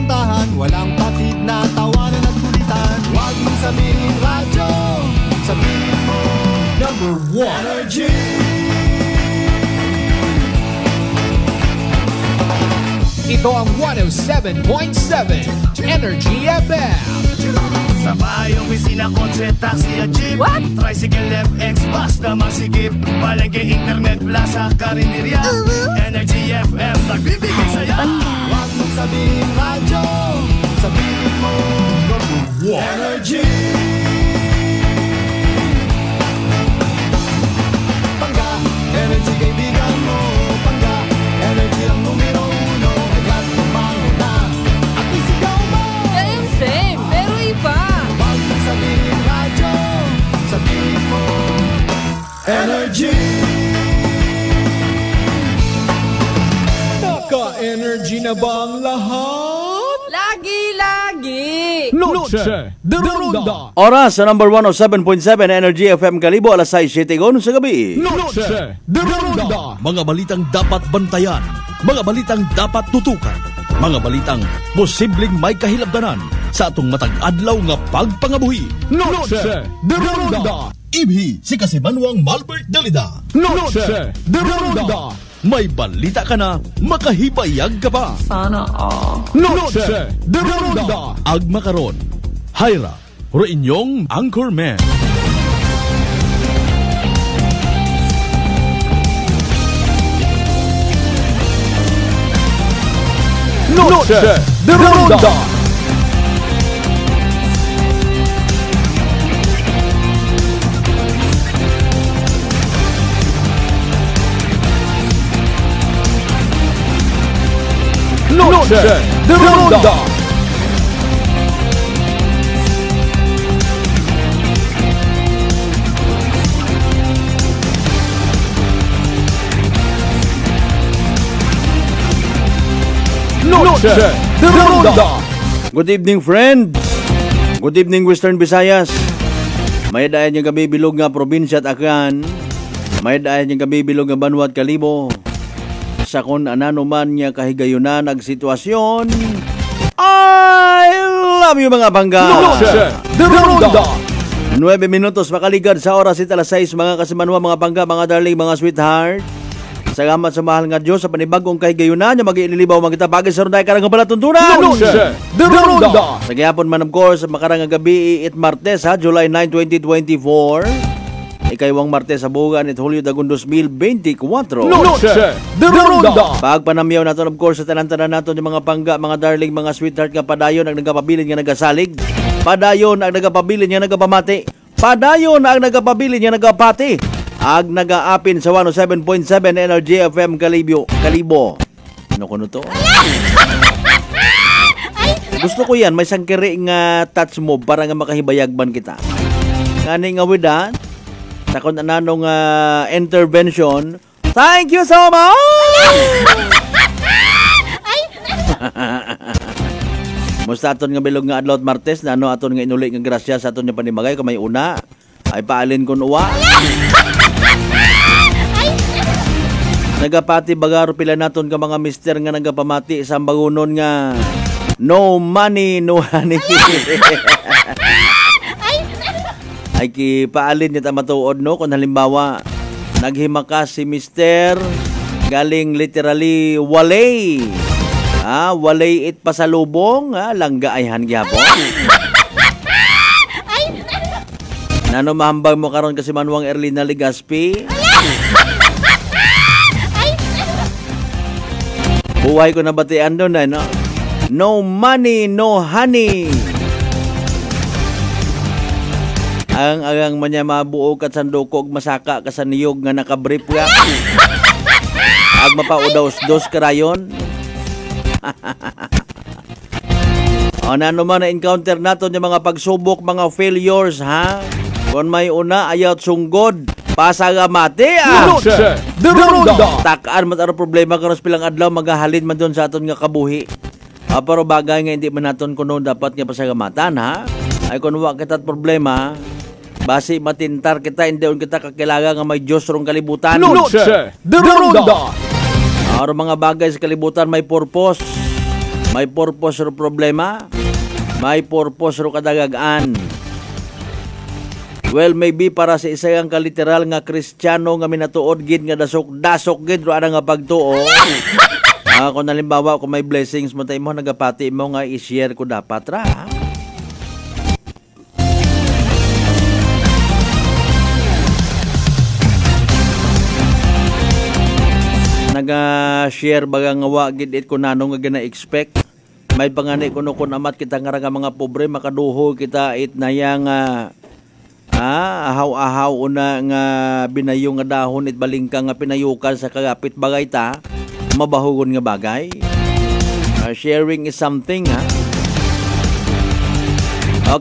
kantahan, walang patid na tawanan at kulitan. Huwag mong sabihin radyo, sabihin mo number 1 Energy. Ito ang 107.7 Energy FM. Sa bayong opisina, kotse, taxi at jeep. What? Tricycle, FX, bus na masigip. Palengke, internet, plaza, karinderya. Energy FM, nagbibigay saya. Huwag mong sabihin radyo, sabihin mo number 1 Energy. Pangga, Energy kaibigan mo. Pangga, Energy ang numero 1. Agad tumango na at isigaw mo. Same, pero iba. Huwag mong sabihin radyo, sabihin mo Energy. Naka-energy na ba ang lahat? Lagi-lagi. Noche de Ronda. Oras sa number 107.7 Energy FM Kalibo, alas 6:07 sa gabi. Noche de Ronda. Mga balitang dapat bantayan, mga balitang dapat tutukan, mga balitang posibleng may kahilabdanan sa atong matag adlaw nga pagpangabuhi. Noche de Ronda. Ibhi si Kasimanwang Malbert Dalida. Noche de Ronda. May balita ka na, makahibayag ka pa. Sana all. Noche de Ronda. Agma karon, Hyra, ro inyong Anchorman. Noche de Ronda. Noche de Ronda. Noche de Ronda. Good evening, friends. Good evening, Western Visayas. May dayan yung gabi bilog nga probinsya at Akan. May dayan yung gabi bilog nga Banwa at Kalibo. Sa kung anano man niya kahigayunan ang sitwasyon, I love you mga bangga. Noche de Ronda. 9 minutos makaligad sa oras at alas 6 mga kasimanwa, mga bangga, mga darling, mga sweetheart. Salamat sa mahal nga Diyos sa panibagong kahigayunan niya mag-iilibaw mga kita bagay sa runday karang palatuntunan. Noche de Ronda. Sa gayapon man of course, makarang gabi it Martes ha, July 9, 2024. Ikaywang Martes sa bugan at Hulyo dagun 2024. Noche de Ronda. Pagpanamyaw natin of course sa tanan-tanan natin yung mga pangga, mga darling, mga sweetheart nga padayon ang nagapabilin nga nagasalig. Padayon ang nagapabilin nga nagapamati. Padayon ang nagapabilin nga nagapati. Ag nagaapin sa 107.7 Energy FM Kalibo. Ano ko to? Gusto ko yan, may sangkiri nga touch mo para nga makahibayagban kita. Ngani nga with that, sa kung anong intervention, thank you so much! Musta aton nga bilog nga adlaw Martes na ano aton nga inuli nga grasya sa aton nga panimagay kamay una ay paalin kun uwa. Nagapati bagaro pila naton ka mga mister nga nagapamati sa bagunon nga no money, no honey. Ay kipaalin niya matuod no kung halimbawa naghimakas si mister galing literally walay. Walay it pasalubong, langga ay hangyapon. Nano mahambag mo karon kasi Manwang Erlina Legaspi. Buhay ko na batian doon no? No money, no honey. Ang agang manya mabuo kat sandukog masaka ka sa niyog nga nakabrief ka. Ag mapaudaos-dos karayon. O nano man na-encounter natin yung mga pagsubok, mga failures ha. Kung may una ayaw sunggod, pasagamati Noche de Ronda. Takaan man ang problema karon sa pilang adlaw magahalin man doon sa aton nga kabuhi. Pero bagay nga hindi man naton kuno dapat nga pasagamatan ha. Ay kung wa kita problema, basi matintar kita hindi kita kakilaga nga may Diyos rong kalibutan. Noche de Ronda. Mga bagay sa kalibutan may purpose. May purpose ro problema, may purpose ro kadagagan. Well, maybe para sa isa ang kaliteral nga Kristiyano nga minatuod gid nga dasok gid ro ana nga pagtuo. Kung halimbawa kung may blessings mo tayo mo nagapati mo nga i-share ko dapat ra. Naga-share baga nga wa gid it kunano nga gina-expect. May pangani kuno kun amat kita nga mga pobre makaduho kita it nayang ahaw-ahaw una nga binayo nga dahon it balingka nga pinayukan sa kagapit bagay ta mabahugon nga bagay. Sharing is something ha.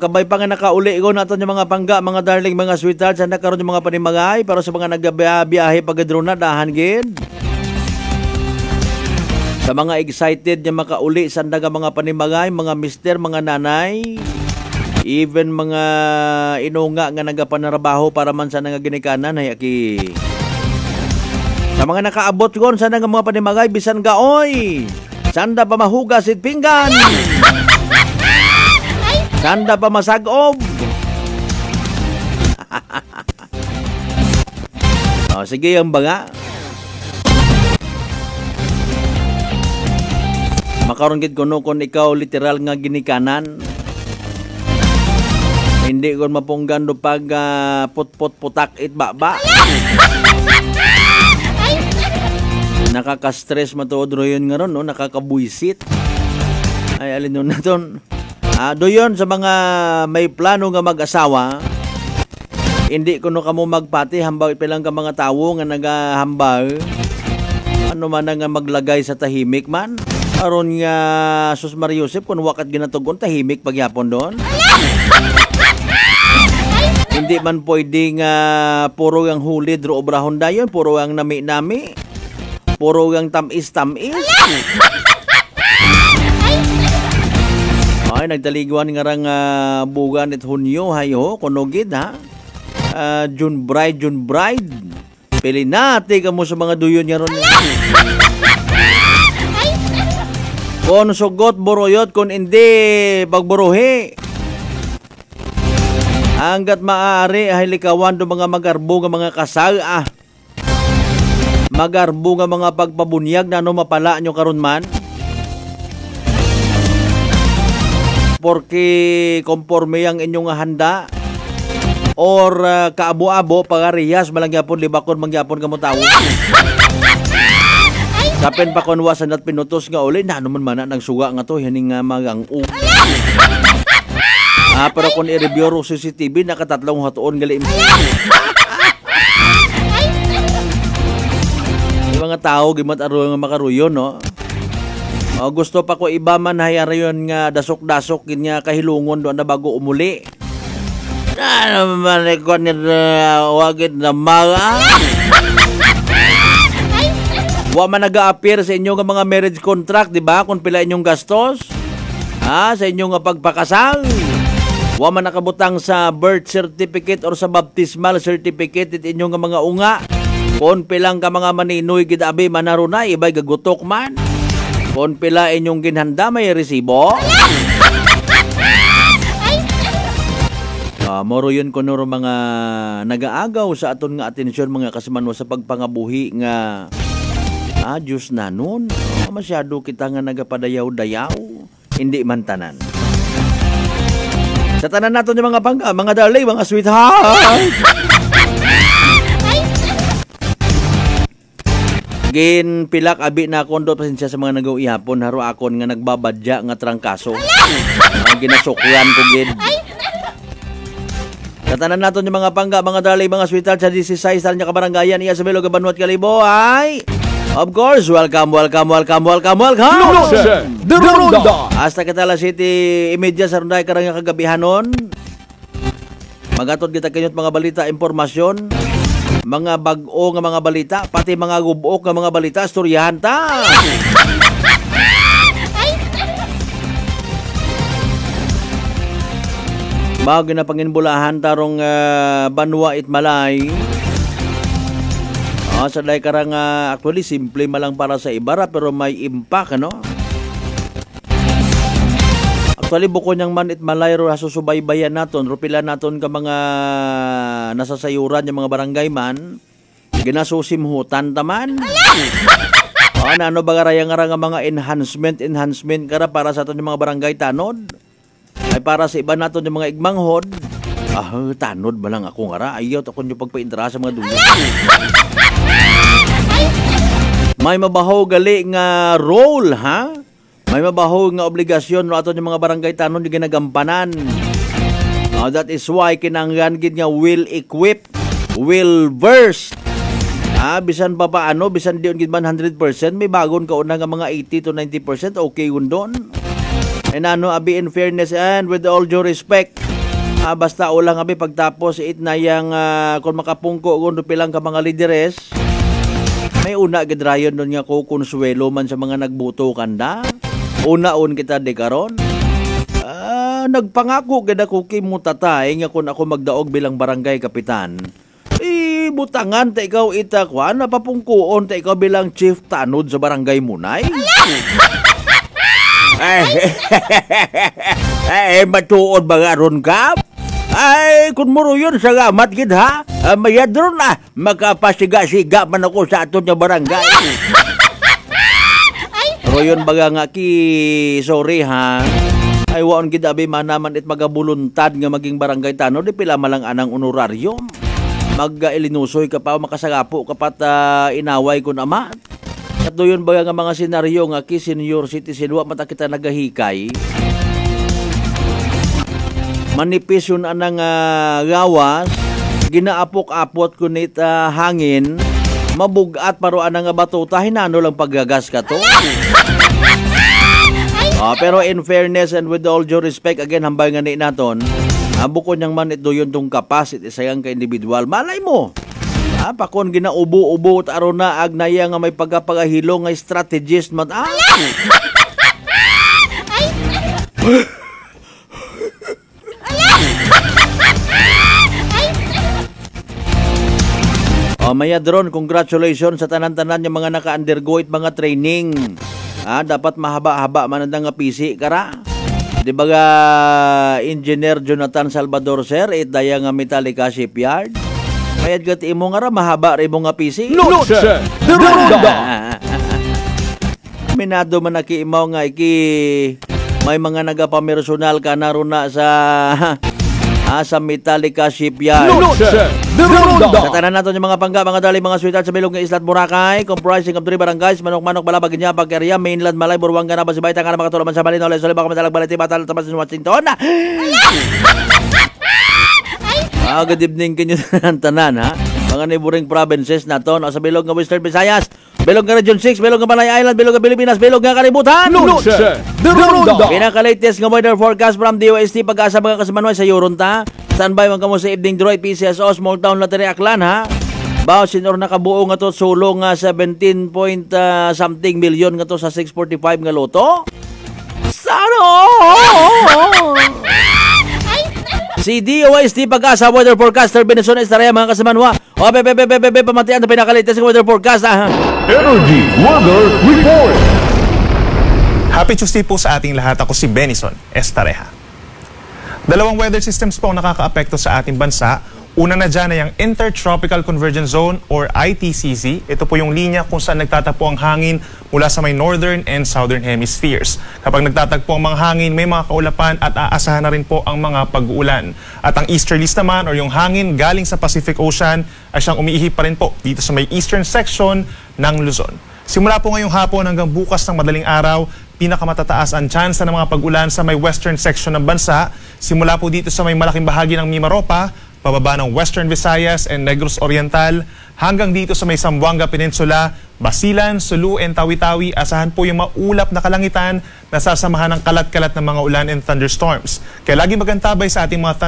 Kabay pa nga nakauli ko natin yung mga pangga, mga darling, mga sweethearts, sa nakaroon yung mga panimagay para sa mga nagbiyahe pagadrona dahan gid. Sa mga excited nga makauli sa mga panimagay, mga mister, mga nanay, even mga inunga nga nagapanarabaho para man sa nga ginikanan ay aki. Sa mga nakaabot gon sa nga mga panimagay bisan gaoy. Sanda pa mahugas it pinggan. Sanda pa masagob. Sige ang baga. Makaron gid kuno kon ikaw literal nga ginikanan. Hindi kon mapunggan do pag put-put putak it baba. Nakaka-stress matuod ro yun nga ron, no? Nakakabuisit. Ay alin nun naton. Do yun sa mga may plano nga mag-asawa. Hindi kuno kamo magpati hambaw pilang ka mga tawo nga nagahambal. Ano man nga maglagay sa tahimik man. Aron nga Sus Maria Joseph kun wakat ginatugon tahimik pagyapon doon. Hindi man pwedeng puro ang hulid ro obrahon dayon, puro ang nami-nami, puro ang tamis-tamis. Ay nagdaligwan nga rang bugan it Hunyo hayo kunogid ha. June bride. Pili nati kamo sa mga duyon nga ron. Kon sugot boroyot kun hindi pagburuhi. Hanggat maaari ay likawan do mga magarbo nga mga kasal magarbo nga mga pagpabunyag na ano mapala nyo karon man. Porque konforme ang inyong handa or kaabo-abo pagariyas malangyapon libakon mangyapon kamo tawo. Kapin pa konwasan at pinutos nga uli na naman man nang suga nga to hining nga magang-u. Pero kung i-review ro CCTV nakatatlong hatuon gali. Yung mga tao gimat aro nga makaruyon no. Gusto pa ko iba man hayarayon nga dasok-dasok ginya kahilungon do na bago umuli. Ano man ko ni wagid na mga wa man naga-appear sa inyo nga mga marriage contract, di ba? Kung pila inyong gastos, sa inyong pagpakasal. Wa man nakabutang sa birth certificate or sa baptismal certificate it inyong mga unga. Kung pilang ka mga maninoy gidabi manarunay, iba'y gagutok man. Kung pila inyong ginhanda, may resibo. Moro yun kuno mga nagaagaw sa aton nga atensyon mga kasimanwa sa pagpangabuhi nga Diyos na nun. Masyado kita nga nagapadayaw-dayaw. Hindi man tanan. Sa tanan nato yung mga pangga, mga darling, mga sweetheart. Gin pilak abi na kondo pasensya sa mga nagaw ihapon haro akon nga nagbabadya nga trangkaso. Ginasukyan ko gid. Sa tanan nato yung mga pangga, mga darling, mga sweetheart sa 16 taon niya kabarangayan iya sa Belog Banwat Kalibo ay of course, welcome. Noche de Ronda. Hasta Catala City, imedya sa Ronday karang kagabihanon. Magatod kita kanyot mga balita, impormasyon, mga bag-o nga mga balita, pati mga gubok nga mga balita, storyahan ta. Bago na panginbulahan tarong Banwa it Malay. Sa day karang actually simple malang para sa ibara pero may impact ano. Actually, buko niyang manit malayro susubaybayan naton, rupila naton ka mga nasasayuran yung mga barangay man, ginasusimhutan taman. Ano ba karayang nga mga enhancement kara para sa aton yung mga barangay tanod? Ay para sa iba naton yung mga igmanghod, tanod ba lang ako ngara, ayaw ako nyo pagpaintra sa mga dulo. May mabaho gali nga role, ha? May mabaho nga obligasyon no aton yung mga barangay tanon yung ginagampanan. That is why kinanglan gid nga will equip, will versed. Bisan pa paano, bisan diyon gid man 100%, may bagon ka una nga mga 80 to 90%, okay undon. And abi in fairness and with all due respect, basta ulang abi pagtapos it na yang kung makapungko kuno pilang ka mga lideres, may una gid rayon nun nga ko konsuelo man sa mga nagbuto kanda. Unaon kita de karon. Nagpangako gid ako kay mutatay nga kun ako magdaog bilang barangay kapitan. Butangan ta ikaw itakwan napapungkuon ta ikaw bilang chief tanod sa barangay Munay. Matuod ba nga ron ka? Kun muro yun sa gamat gid ha. Mayadron makapasiga-siga man ako sa aton nga barangay. Pero yun baga nga sorry ha. Ay waon gid abi manaman it magabuluntad nga maging barangay tanod di pila malang anang honorarium. Mag-ilinusoy ka pa makasagapo kapat inaway kun ama. At doon baga nga mga senaryo nga senior citizen wa mata kita nagahikay. Manipis yun anang gawas, ginaapok-apot kunit hangin, mabugat paro anang batuta, hinano lang paggagas ka to. Pero in fairness and with all due respect, again, hambay nga ni naton, buko niyang man ito yun tong capacity sayang ka individual. Malay mo, pakon ginaubo-ubo at aron na agnaya nga may pagkapagahilo nga strategist man. Maya Dron, congratulations sa tanan-tanan yung mga naka-undergo it mga training. Dapat mahaba-haba man ang nga PC kara. Di ba nga Engineer Jonathan Salvador Sir, daya nga Metallica Shipyard. Mayad gat imo nga ra mahaba rin mo nga PC. Noche de Ronda. Minado man nakiimaw nga may mga nagapamersonal ka na ron na sa Metallica Shipyard. Noche de Ronda. Sa tanan nato yung mga pangga, mga dali, mga sweetheart sa bilog ng Islat Boracay, comprising of 3 barangays, Manok-Manok, Balabag, Inyapag, Area, Mainland, Malay, Buruanga, Nabasibay, Tangana, Makatulaman sa Balino, Lesole, Baka Matalag, Baliti, Batal, Tamas, Washington. Good evening kanyo tanan ha. Mga neighboring provinces na to, sa bilog ng Western Visayas, bilog ng Region 6, bilog ng Panay Island, bilog ng Pilipinas, bilog ng Kalibutan. Noche de Ronda. Pinaka-latest ng weather forecast from DOST, pag-asa mga kasamanway sa Yoronta. Standby man kamo sa evening droid PCSO, small town Lateri, Aklan ha. Bao sinor nakabuo nga to, sulong nga 17 point something million nga to sa 645 nga loto. Sano! Si DOST pag-asa weather forecaster Benson Estrella mga kasamanwa. Pamatian na pinaka-latest ng weather forecast Energy Weather Report. Happy Tuesday po sa ating lahat. Ako si Benison Estareja. Dalawang weather systems po ang nakakaapekto sa ating bansa. Una na dyan ay ang Intertropical Convergence Zone or ITCZ. Ito po yung linya kung saan nagtatagpo ang hangin mula sa may northern and southern hemispheres. Kapag nagtatagpo ang mga hangin, may mga kaulapan at aasahan na rin po ang mga pag-uulan. At ang easterlies naman or yung hangin galing sa Pacific Ocean ay siyang umiihip pa rin po dito sa may eastern section ng Luzon. Simula po ngayong hapon hanggang bukas ng madaling araw, pinakamatataas ang tsansa ng mga pag-ulan sa may western section ng bansa. Simula po dito sa may malaking bahagi ng Mimaropa, pababa ng Western Visayas and Negros Oriental, hanggang dito sa may Zamboanga Peninsula, Basilan, Sulu, and Tawi-Tawi, asahan po yung maulap na kalangitan na sasamahan ng kalat-kalat ng mga ulan and thunderstorms. Kaya lagi magantabay sa ating mga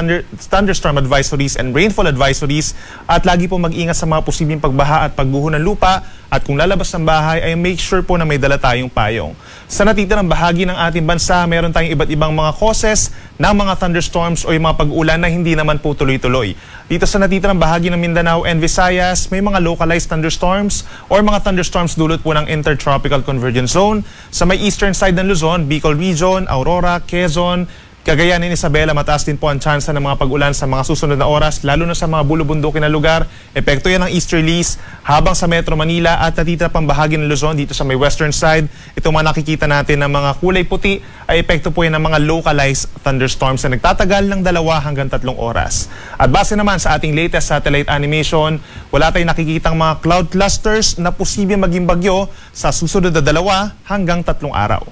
thunderstorm advisories and rainfall advisories at lagi po mag-ingat sa mga posibleng pagbaha at pagguho ng lupa at kung lalabas ng bahay ay make sure po na may dala tayong payong. Sa natitirang bahagi ng ating bansa, meron tayong iba't ibang mga causes ng mga thunderstorms o yung mga pag-ulan na hindi naman po tuloy-tuloy. Dito sa natitirang bahagi ng Mindanao and Visayas, may mga localized thunderstorms or mga thunderstorms dulot po ng Intertropical Convergence Zone. Sa may eastern side ng Luzon, Bicol Region, Aurora, Quezon, Cagayan and Isabela, mataas din po ang tsansa ng mga pag-ulan sa mga susunod na oras, lalo na sa mga bulubundukin na lugar. Epekto yan ng easterlies, habang sa Metro Manila at natitira pang bahagi ng Luzon dito sa may western side. Ito mga nakikita natin ng mga kulay puti ay epekto po yan ng mga localized thunderstorms na nagtatagal ng 2 hanggang 3 oras. At base naman sa ating latest satellite animation, wala tayong nakikitang mga cloud clusters na posibleng maging bagyo sa susunod na 2 hanggang 3 araw.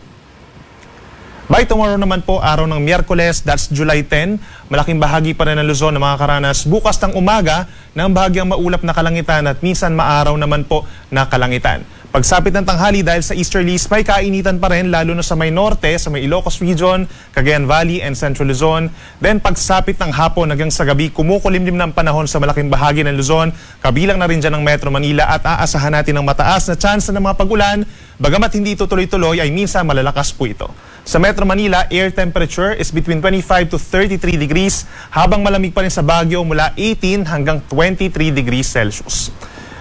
By tomorrow naman po, araw ng Miyerkules, that's July 10, malaking bahagi pa rin ng Luzon na makakaranas bukas ng umaga ng bahagyang maulap na kalangitan at minsan maaraw naman po na kalangitan. Pagsapit ng tanghali dahil sa easterlies, may kainitan pa rin lalo na sa may norte, sa may Ilocos Region, Cagayan Valley and Central Luzon. Then pagsapit ng hapon hanggang sa gabi, kumukulimlim ng panahon sa malaking bahagi ng Luzon, kabilang na rin dyan ng Metro Manila at aasahan natin ng mataas na tsansa ng mga pagulan. Bagamat hindi ito tuloy-tuloy ay minsan malalakas po ito. Sa Metro Manila, air temperature is between 25 to 33 degrees habang malamig pa rin sa Baguio mula 18 hanggang 23 degrees Celsius.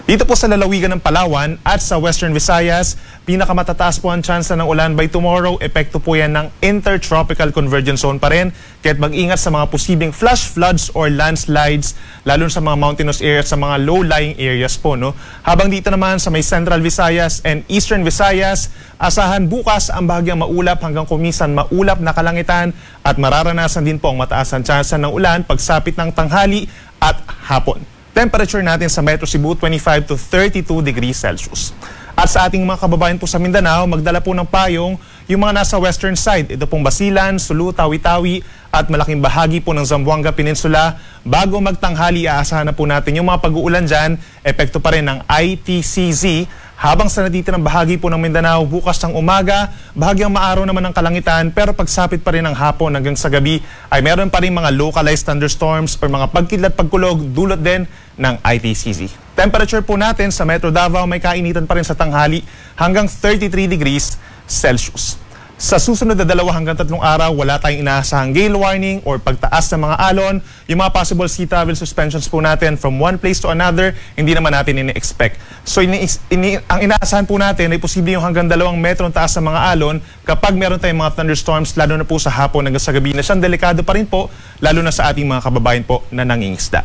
Dito po sa lalawigan ng Palawan at sa Western Visayas, pinakamatataas po ang tsansa ng ulan by tomorrow. Epekto po yan ng Intertropical Convergence Zone pa rin. Kaya't mag-ingat sa mga posibleng flash floods or landslides, lalo sa mga mountainous areas, sa mga low-lying areas po. No? Habang dito naman sa may Central Visayas and Eastern Visayas, asahan bukas ang bahagyang maulap hanggang kumisan maulap na kalangitan at mararanasan din po ang mataas ang tsansa ng ulan pagsapit ng tanghali at hapon. Temperature natin sa Metro Cebu, 25 to 32 degrees Celsius. At sa ating mga kababayan po sa Mindanao, magdala po ng payong yung mga nasa western side. Ito pong Basilan, Sulu, Tawi-Tawi at malaking bahagi po ng Zamboanga Peninsula. Bago magtanghali, aasahan na po natin yung mga pag-uulan dyan. Epekto pa rin ng ITCZ. Habang sa natitirang bahagi po ng Mindanao, bukas ng umaga, bahagyang maaraw naman ng kalangitan, pero pagsapit pa rin ng hapon hanggang sa gabi, ay meron pa rin mga localized thunderstorms or mga pagkidlat pagkulog dulot din ng ITCZ. Temperature po natin sa Metro Davao, may kainitan pa rin sa tanghali hanggang 33 degrees Celsius. Sa susunod na 2 hanggang 3 araw, wala tayong inaasahang gale warning or pagtaas ng mga alon. Yung mga possible sea travel suspensions po natin from one place to another, hindi naman natin ini-expect. So ang inaasahan po natin ay posible yung hanggang 2 metro taas ng mga alon kapag meron tayong mga thunderstorms, lalo na po sa hapon hanggang sa gabi, na siyang delikado pa rin po, lalo na sa ating mga kababayan po na nangingisda.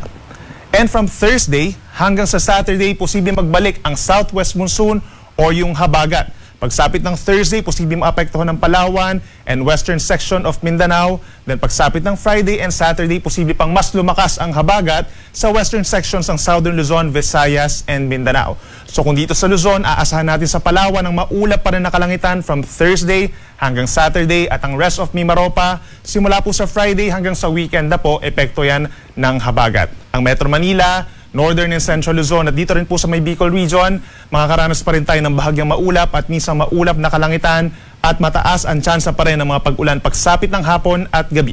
And from Thursday hanggang sa Saturday, posible magbalik ang southwest monsoon o yung habagat. Pagsapit ng Thursday, posibleng maapektuhan ng Palawan and western section of Mindanao. Then pagsapit ng Friday and Saturday, posible pang mas lumakas ang habagat sa western sections ng Southern Luzon, Visayas and Mindanao. So kung dito sa Luzon, aasahan natin sa Palawan ang maulap pa rin na kalangitan from Thursday hanggang Saturday at ang rest of Mimaropa, simula po sa Friday hanggang sa weekend na po, epekto yan ng habagat. Ang Metro Manila, Northern and Central Luzon at dito rin po sa may Bicol Region, makakaranas pa rin tayo ng bahagyang maulap at minsan maulap na kalangitan at mataas ang tsansa pa rin ng mga pag-ulan pagsapit ng hapon at gabi.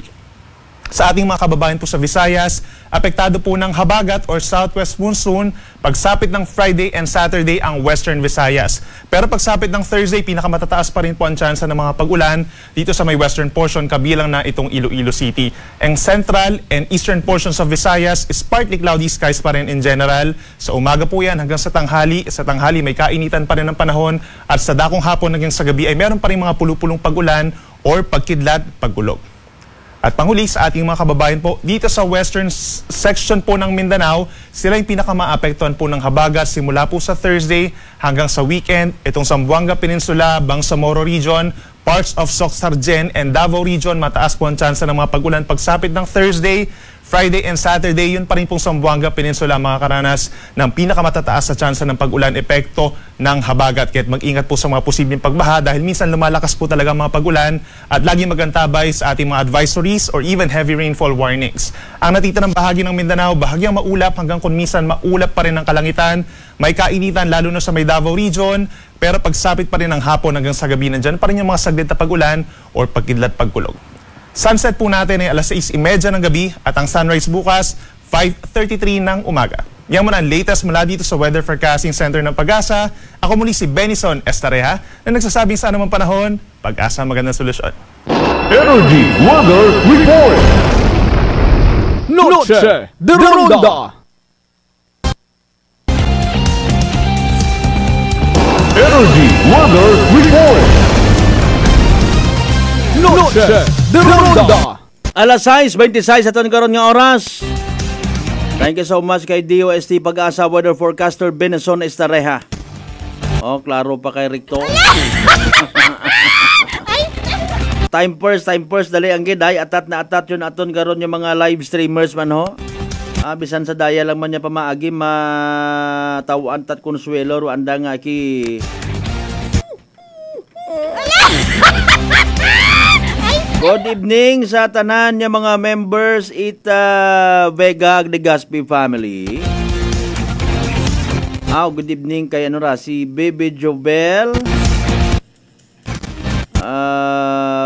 Sa ating mga kababayan po sa Visayas, apektado po ng habagat or southwest monsoon pagsapit ng Friday and Saturday ang Western Visayas. Pero pagsapit ng Thursday, pinakamatataas pa rin po ang tsansa ng mga pag-ulan dito sa may western portion, kabilang na itong Iloilo City. Ang central and eastern portions of Visayas is partly cloudy skies pa rin in general. Sa umaga po yan hanggang sa tanghali. Sa tanghali may kainitan pa rin ng panahon at sa dakong hapon hanggang sa gabi ay meron pa rin mga pulupulong pag-ulan or pagkidlat, pagulog. At panghuli sa ating mga kababayan po, dito sa western section po ng Mindanao, sila yung pinakamaapektuhan po ng habagat simula po sa Thursday hanggang sa weekend. Itong Zamboanga Peninsula, Bangsamoro Region, parts of Soc-Sargen and Davao Region, mataas po ang tsansa ng mga pag-ulan pagsapit ng Thursday, Friday and Saturday. Yun pa rin pong Zamboanga Peninsula makakaranas ng pinakamatataas sa tsansa ng pag-ulan, epekto ng habagat. Kaya't mag-ingat po sa mga posibleng pagbaha dahil minsan lumalakas po talaga mga pag-ulan at lagi magantabay sa ating mga advisories or even heavy rainfall warnings. Ang natitirang bahagi ng Mindanao, bahagyang maulap hanggang kung minsan maulap pa rin ang kalangitan. May kainitan lalo na sa may Davao Region, pero pagsapit pa rin ng hapon hanggang sa gabi, nandyan pa rin yung mga saglit na pag-ulan or pagkidlat pagkulog. Sunset po natin ay alas 6:30 ng gabi at ang sunrise bukas 5:33 ng umaga. Yan muna ang latest mula dito sa Weather Forecasting Center ng Pag-asa. Ako muli si Benison Estareja na nagsasabing sa anumang panahon, Pag-asa magandang solusyon. Energy Weather Report. Noche de Ronda. Energy Weather Report. Noche de Ronda. Alas 6:26 aton karon nga oras. Thank you so much kay DOST Pag-asa Weather Forecaster Benison Estareja. Oh, klaro pa kay Ricto. Time first, dali ang giday, atat na atat yun aton karon yung mga live streamers man ho. Bisan sa daya lang man niya pamaagi, matawaan tat konsuelo, ro anda nga ki... Good evening sa tanan niya mga members Ita Vega de Gaspi family. Good evening kay si Baby Jobel.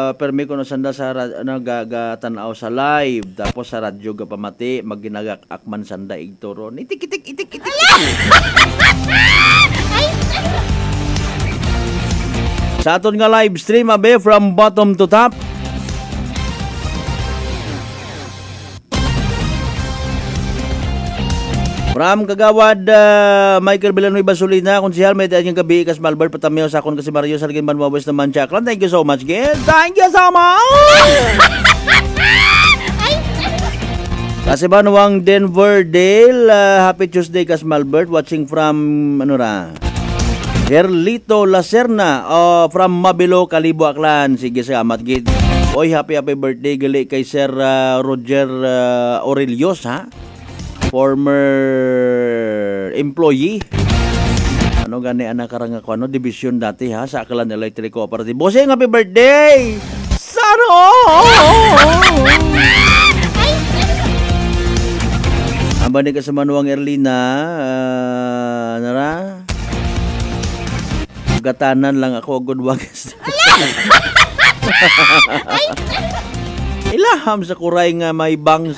Permi ko no sanda sa gagatanaw sa live tapos sa radyo ga pamati magginagak-akman sanda igtoron. Itik. Sa aton nga live stream abe from bottom to top. From Kagawad, Michael Villanueva Solina, konsihal, may dahil yung gabi, Kas Malbert, Patameo, Sakon, kasi Mario, Sargin, Banwawes naman, Chaklan. Thank you so much, Gil. Thank you so much! Kasi Banwang Denver Dale, happy Tuesday, Kas Malbert, watching from, Herlito Lacerna, from Mabilo, Kalibo, Aklan. Sige, salamat, Gil. Oy, happy birthday, gali kay Sir Roger Aurelios, ha? Former employee. Ano gani anak karang ako division dati ha sa Aklan Electric Cooperative. Bossing, happy birthday! Saro! Amba ni ka sa Manuang Erlina, nara? Gatanan lang ako good wagas. Ilaham sa kuray nga may bangs.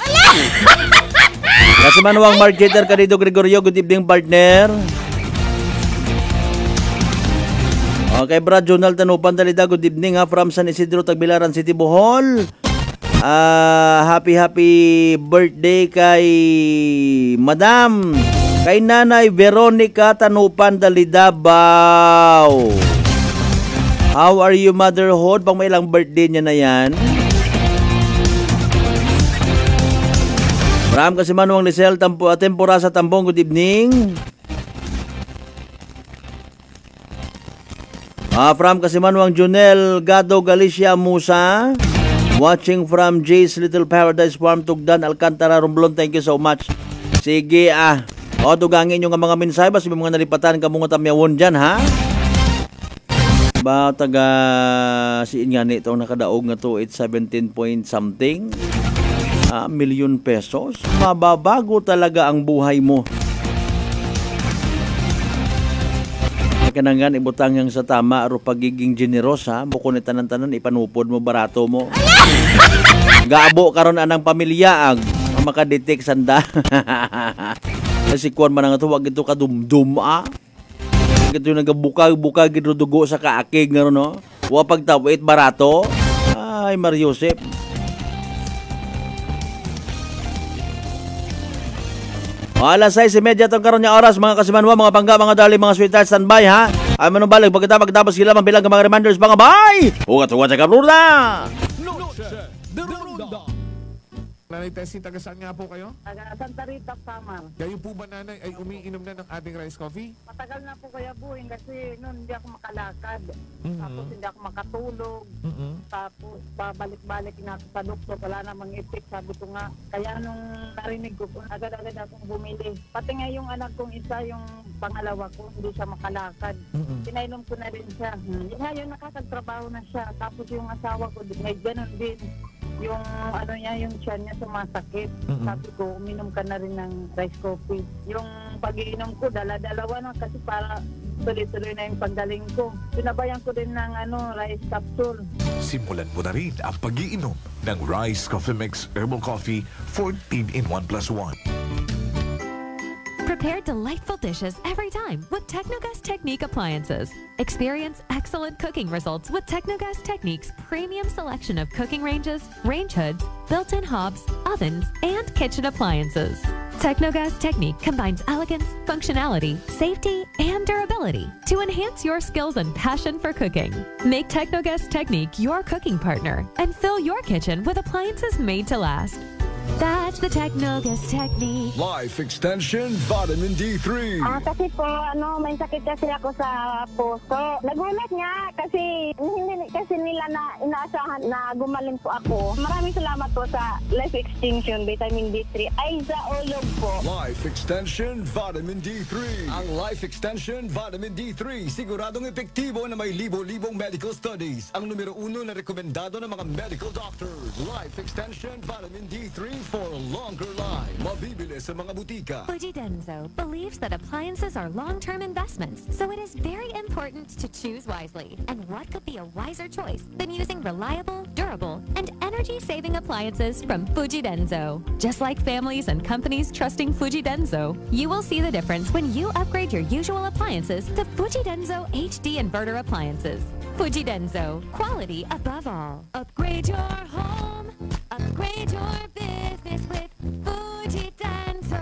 Kasi Manuang Marketer Canido Gregorio, good evening partner. Okay, Brad Jonal Tanupan Dalida, good evening ha, from San Isidro, Tagbilaran City, Bohol. Happy birthday kay Madam, kay Nanay Veronica Tanupan Dalida, Bao. How are you, motherhood? Pang may ilang birthday niya na yan. Ram kasi Manuang Lisel, tempura sa Tambong, good evening. From kasi Manuang Junel Gado Galicia Musa, watching from Jay's Little Paradise Farm, Tugdan, Alcantara, Romblon, thank you so much. Sige tugangin nyo nga mga mensahe, basta mga nalipatan ka mga tamyawon dyan ha. Ba taga siin nga itong nakadaog nga to, it's 17 point something million pesos. Mababago talaga ang buhay mo. Kanangan ibutang yang sa tama aro pagiging generosa, buko ni tanan-tanan ipanupod mo barato mo. Gaabo karon anang pamilya makadetect sanda. Kasi kuan man nga to, wag ito kadumdum Ito nagabukag-bukag ito dugo sa kaakig nga no. Wa pagtawit barato. Ay Mariosep. Alas 6:30 itong karon niya oras, mga kasimanwa, mga pangga, mga dali, mga sweetheart, standby ha. Ay manubalag, pagkatapos sila mabilang mga reminders, mga bye! Ugat-ugat sa karula! Nanay Tessie, taga saan nga po kayo? Taga Santa Rita, Samar. Kayo po ba, nanay, ay umiinom na ng ating rice coffee? Matagal na po kaya buhin kasi noon hindi ako makalakad. Tapos hindi ako makatulog. Tapos pabalik-balik na ako sa doktor. Wala namang effect, sabi ko nga. Kaya nung narinig ko, agad-agad akong bumili. Pati nga yung anak kong isa, yung pangalawa ko, hindi siya makalakad. Pinainom ko na rin siya. Ngayon nakakagtrabaho na siya. Tapos yung asawa ko, may ganun din. Yung ano niya, yung tiyan niya sumasakit. Sabi ko, uminom ka na rin ng rice coffee. Yung pag-iinom ko, dala-dalawa na kasi para tuloy-tuloy na yung paggaling ko. Sinabayan ko din ng rice capsule. Simulan mo na rin ang pag-iinom ng Rice Coffee Mix Herbal Coffee 14 in 1+1. Prepare delightful dishes every time with Technogas Technique appliances. Experience excellent cooking results with Technogas Technique's premium selection of cooking ranges, range hoods, built-in hobs, ovens, and kitchen appliances. Technogas Technique combines elegance, functionality, safety, and durability to enhance your skills and passion for cooking. Make Technogas Technique your cooking partner and fill your kitchen with appliances made to last. That's the Technogas Technique. Life Extension Vitamin D3. Kasi po, may sakit kasi ako sa puso. Nagulat nga kasi hindi kasi nila na inaasahan na gumaling po ako. Maraming salamat po sa Life Extension Vitamin D3. Ay, sa ulog po. Life Extension Vitamin D3. Ang Life Extension Vitamin D3 siguradong epektibo na may libo-libong medical studies. Ang numero 1 na rekomendado ng mga medical doctors. Life Extension Vitamin D3 for a longer life. Mabibili sa mga butika. Fujidenzo believes that appliances are long-term investments, so it is very important to choose wisely. And what could be a wiser choice than using reliable, durable, and energy-saving appliances from Fujidenzo? Just like families and companies trusting Fujidenzo, you will see the difference when you upgrade your usual appliances to Fujidenzo HD inverter appliances. Fujidenzo, quality above all. Upgrade your home, upgrade your business with Fujidenzo,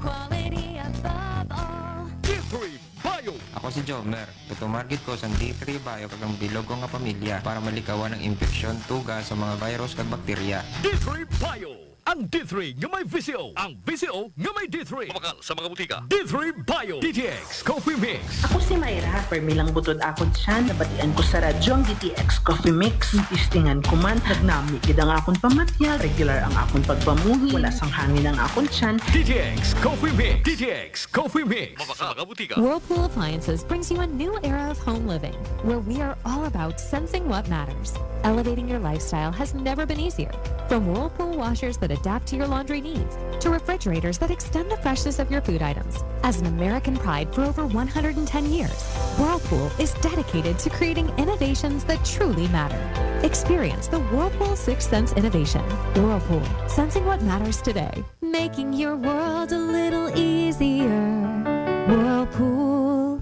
quality above all. D3 Bio. Ako si Jomer. Tutumargit ko sa D3 Bio kagang bilog ko nga pamilya para malikawan ang infeksyon, tuga sa mga virus kag bakterya. D3 Bio. Ang D3 nga may VCO. Ang VCO nga may D3. Mabakal sa mga butika. D3 Bio. DTX Coffee Mix. Ako si Mayra. Permilang butod akon siya. Nabatian ko sa radyo ang DTX Coffee Mix. Istingan ko man. Nagnami gid ang akon pamatyal. Regular ang akon pagpamuhi. Wala sang hangin ang akon siyan. DTX Coffee Mix. DTX Coffee Mix. Mabakal sa mga butika. Whirlpool Appliances brings you a new era of home living, where we are all about sensing what matters. Elevating your lifestyle has never been easier. From Whirlpool washers that adapt to your laundry needs, to refrigerators that extend the freshness of your food items. As an American pride for over 110 years, Whirlpool is dedicated to creating innovations that truly matter. Experience the Whirlpool Sixth Sense innovation. Whirlpool, sensing what matters today, making your world a little easier. Whirlpool.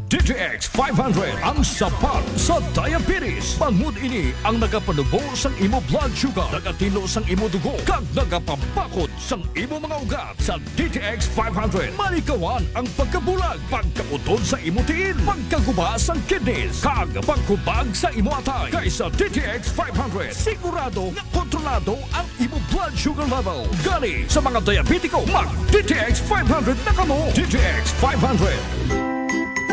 DTX 500 ang sapat sa diabetes. Bangod ini ang nagapanubo sang imo blood sugar, nagatino sang imo dugo, kag nagapabakod sang imo mga ugat. Sa DTX 500, malikawan ang pagkabulag, pagkautod sa imo tiil, pagkaguba sang kidneys, kag pagkubag sa imo atay. Kaysa DTX 500, sigurado nga kontrolado ang imo blood sugar level. Gali sa mga diabetiko, mag DTX 500 na kamo. DTX 500.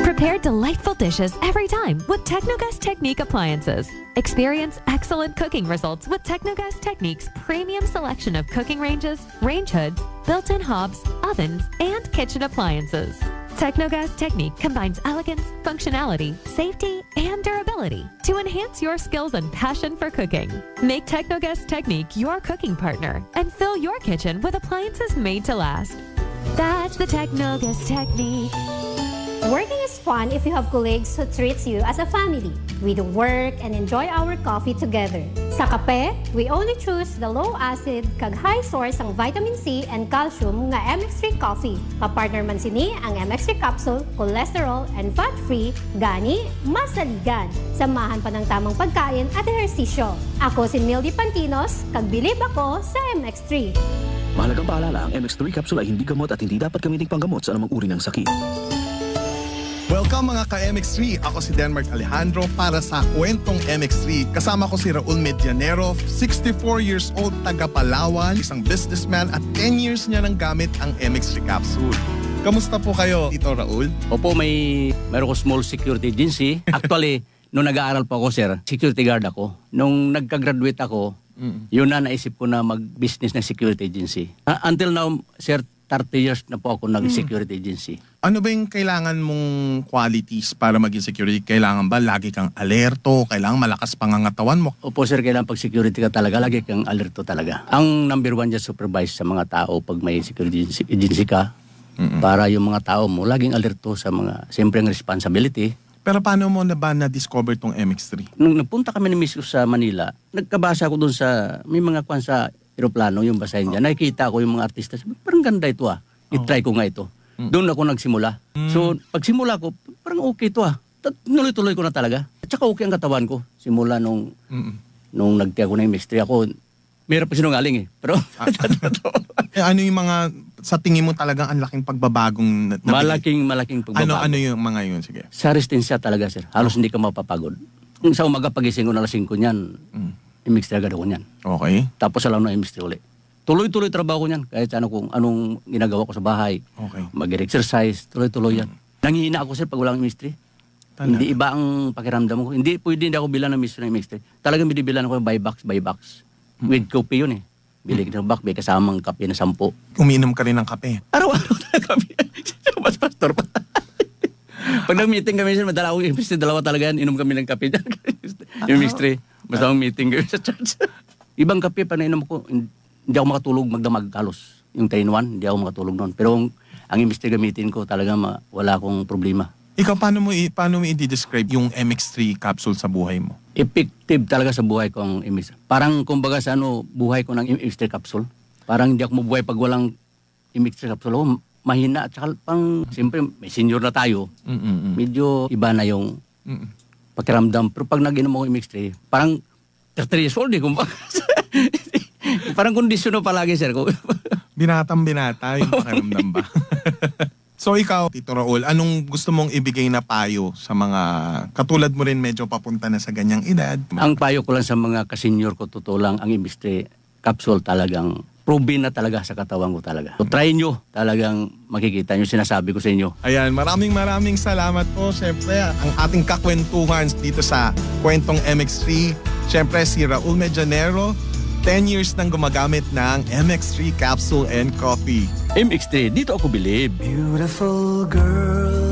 Prepare delightful dishes every time with Technogas Technique appliances. Experience excellent cooking results with Technogas Technique's premium selection of cooking ranges, range hoods, built-in hobs, ovens, and kitchen appliances. Technogas Technique combines elegance, functionality, safety, and durability to enhance your skills and passion for cooking. Make Technogas Technique your cooking partner and fill your kitchen with appliances made to last. That's the Technogas Technique. Working is fun if you have colleagues who treats you as a family. We do work and enjoy our coffee together. Sa kape, we only choose the low-acid kag high source ang vitamin C and calcium nga MX3 coffee. Kapartner man sini ang MX3 capsule, cholesterol and fat-free, gani, masaligan. Samahan pa ng tamang pagkain at ehersisyo. Ako si Mildy Pantinos, kag bilib ako sa MX3. Mahalagang paalala, ang MX3 capsule ay hindi gamot at hindi dapat gamiting panggamot sa anumang uri ng sakit. Welcome mga ka-MX3! Ako si Denmark Alejandro para sa Kwentong MX3. Kasama ko si Raul Medianero, 64 years old, taga Palawan, isang businessman at 10 years niya nang gamit ang MX3 capsule. Kamusta po kayo, Tito Raul? Opo, meron ko small security agency. Actually, nung nag-aaral pa ako, sir, security guard ako. Nung nagka-graduate ako, yun na naisip ko na mag-business ng security agency. Until now, sir, 30 years na po ako nag-security agency. Ano ba yung kailangan mong qualities para maging security? Kailangan ba lagi kang alerto? Kailangan malakas pangangatawan mo? Opo sir, kailangan pag security ka talaga, lagi kang alerto talaga. Ang number one dyan, supervise sa mga tao pag may security agency ka. Para yung mga tao mo, laging alerto sa mga, siyempre ang responsibility. Pero paano mo na ba na-discover tong MX3? Nung nagpunta kami ni Miss sa Manila, nagkabasa ako dun sa, may mga kwan sa aeroplano, yung basahin dyan. Nakikita ko yung mga artista, sabi, parang ganda ito ah. I-try ko nga ito. Doon ako nagsimula. So, pagsimula ko, parang okay to Nuloy-tuloy ko na talaga. At saka okay ang katawan ko. Simula nung nagtiya ko na yung mystery ako, mayroon pa sinungaling Pero, ano yung mga, sa tingin mo talagang ang laking pagbabagong malaking pagbabago. Ano yung mga yun? Sige. Sa resistensya talaga, sir. Halos hindi ka mapapagod. Sa umaga pagising ko na 5 niyan, i-mystery agad ako niyan. Okay. Tapos alam na i-mystery ulit. Tuloy-tuloy trabaho ko niyan. Kahit kung anong ginagawa ko sa bahay. Okay. Mag-exercise, tuloy-tuloy yan. Nangihina ako, sir, pag walang mystery. Hindi iba ang pakiramdam ko. Hindi ako bilan ng mystery. Talagang binibilan ako by box. With coffee yun Bili ka ng box, may kasamang kape na 10. Umiinom ka rin ng kape? Araw-araw talaga kape. Mas pastor pa. Pag nag-meeting kami, madala ako yung mystery, dalawa talaga yan. Inom kami ng kape dyan. Yung mystery. Basta akong meeting kami sa church. Ibang kape pa nainom ko, hindi ako makatulog magdamag halos. Yung 3-in-1, hindi ako makatulog noon. Pero ang mystery gamitin ko, talaga wala akong problema. Ikaw, paano mo i-describe yung MX3 capsule sa buhay mo? Effective talaga sa buhay ko ang MX. Parang kumbaga sa buhay ko ng MX3 capsule. Parang hindi ako mabuhay pag walang MX3 capsule. Oh, mahina. At saka siyempre, may senior na tayo. Medyo iba na yung pakiramdam. Pero pag nag-inom ako MX3, parang 30 years old kumbaga. Parang kondisyon na palagi, sir. Binatang-binata yung pakiramdam ba? So ikaw, Tito Raul, anong gusto mong ibigay na payo sa mga katulad mo rin medyo papunta na sa ganyang edad? Ang payo ko lang sa mga kasenyor ko, totoo lang, ang MX3 capsule talagang proven na talaga sa katawan ko talaga. So try nyo, talagang makikita nyo, sinasabi ko sa inyo. Ayan, maraming salamat po. Siyempre, ang ating kakwentuhan dito sa Kwentong MX3. Siyempre, si Raul Medianero, 10 years nang gumagamit ng MX3 capsule and coffee. MX3, dito ako believe. Beautiful girl.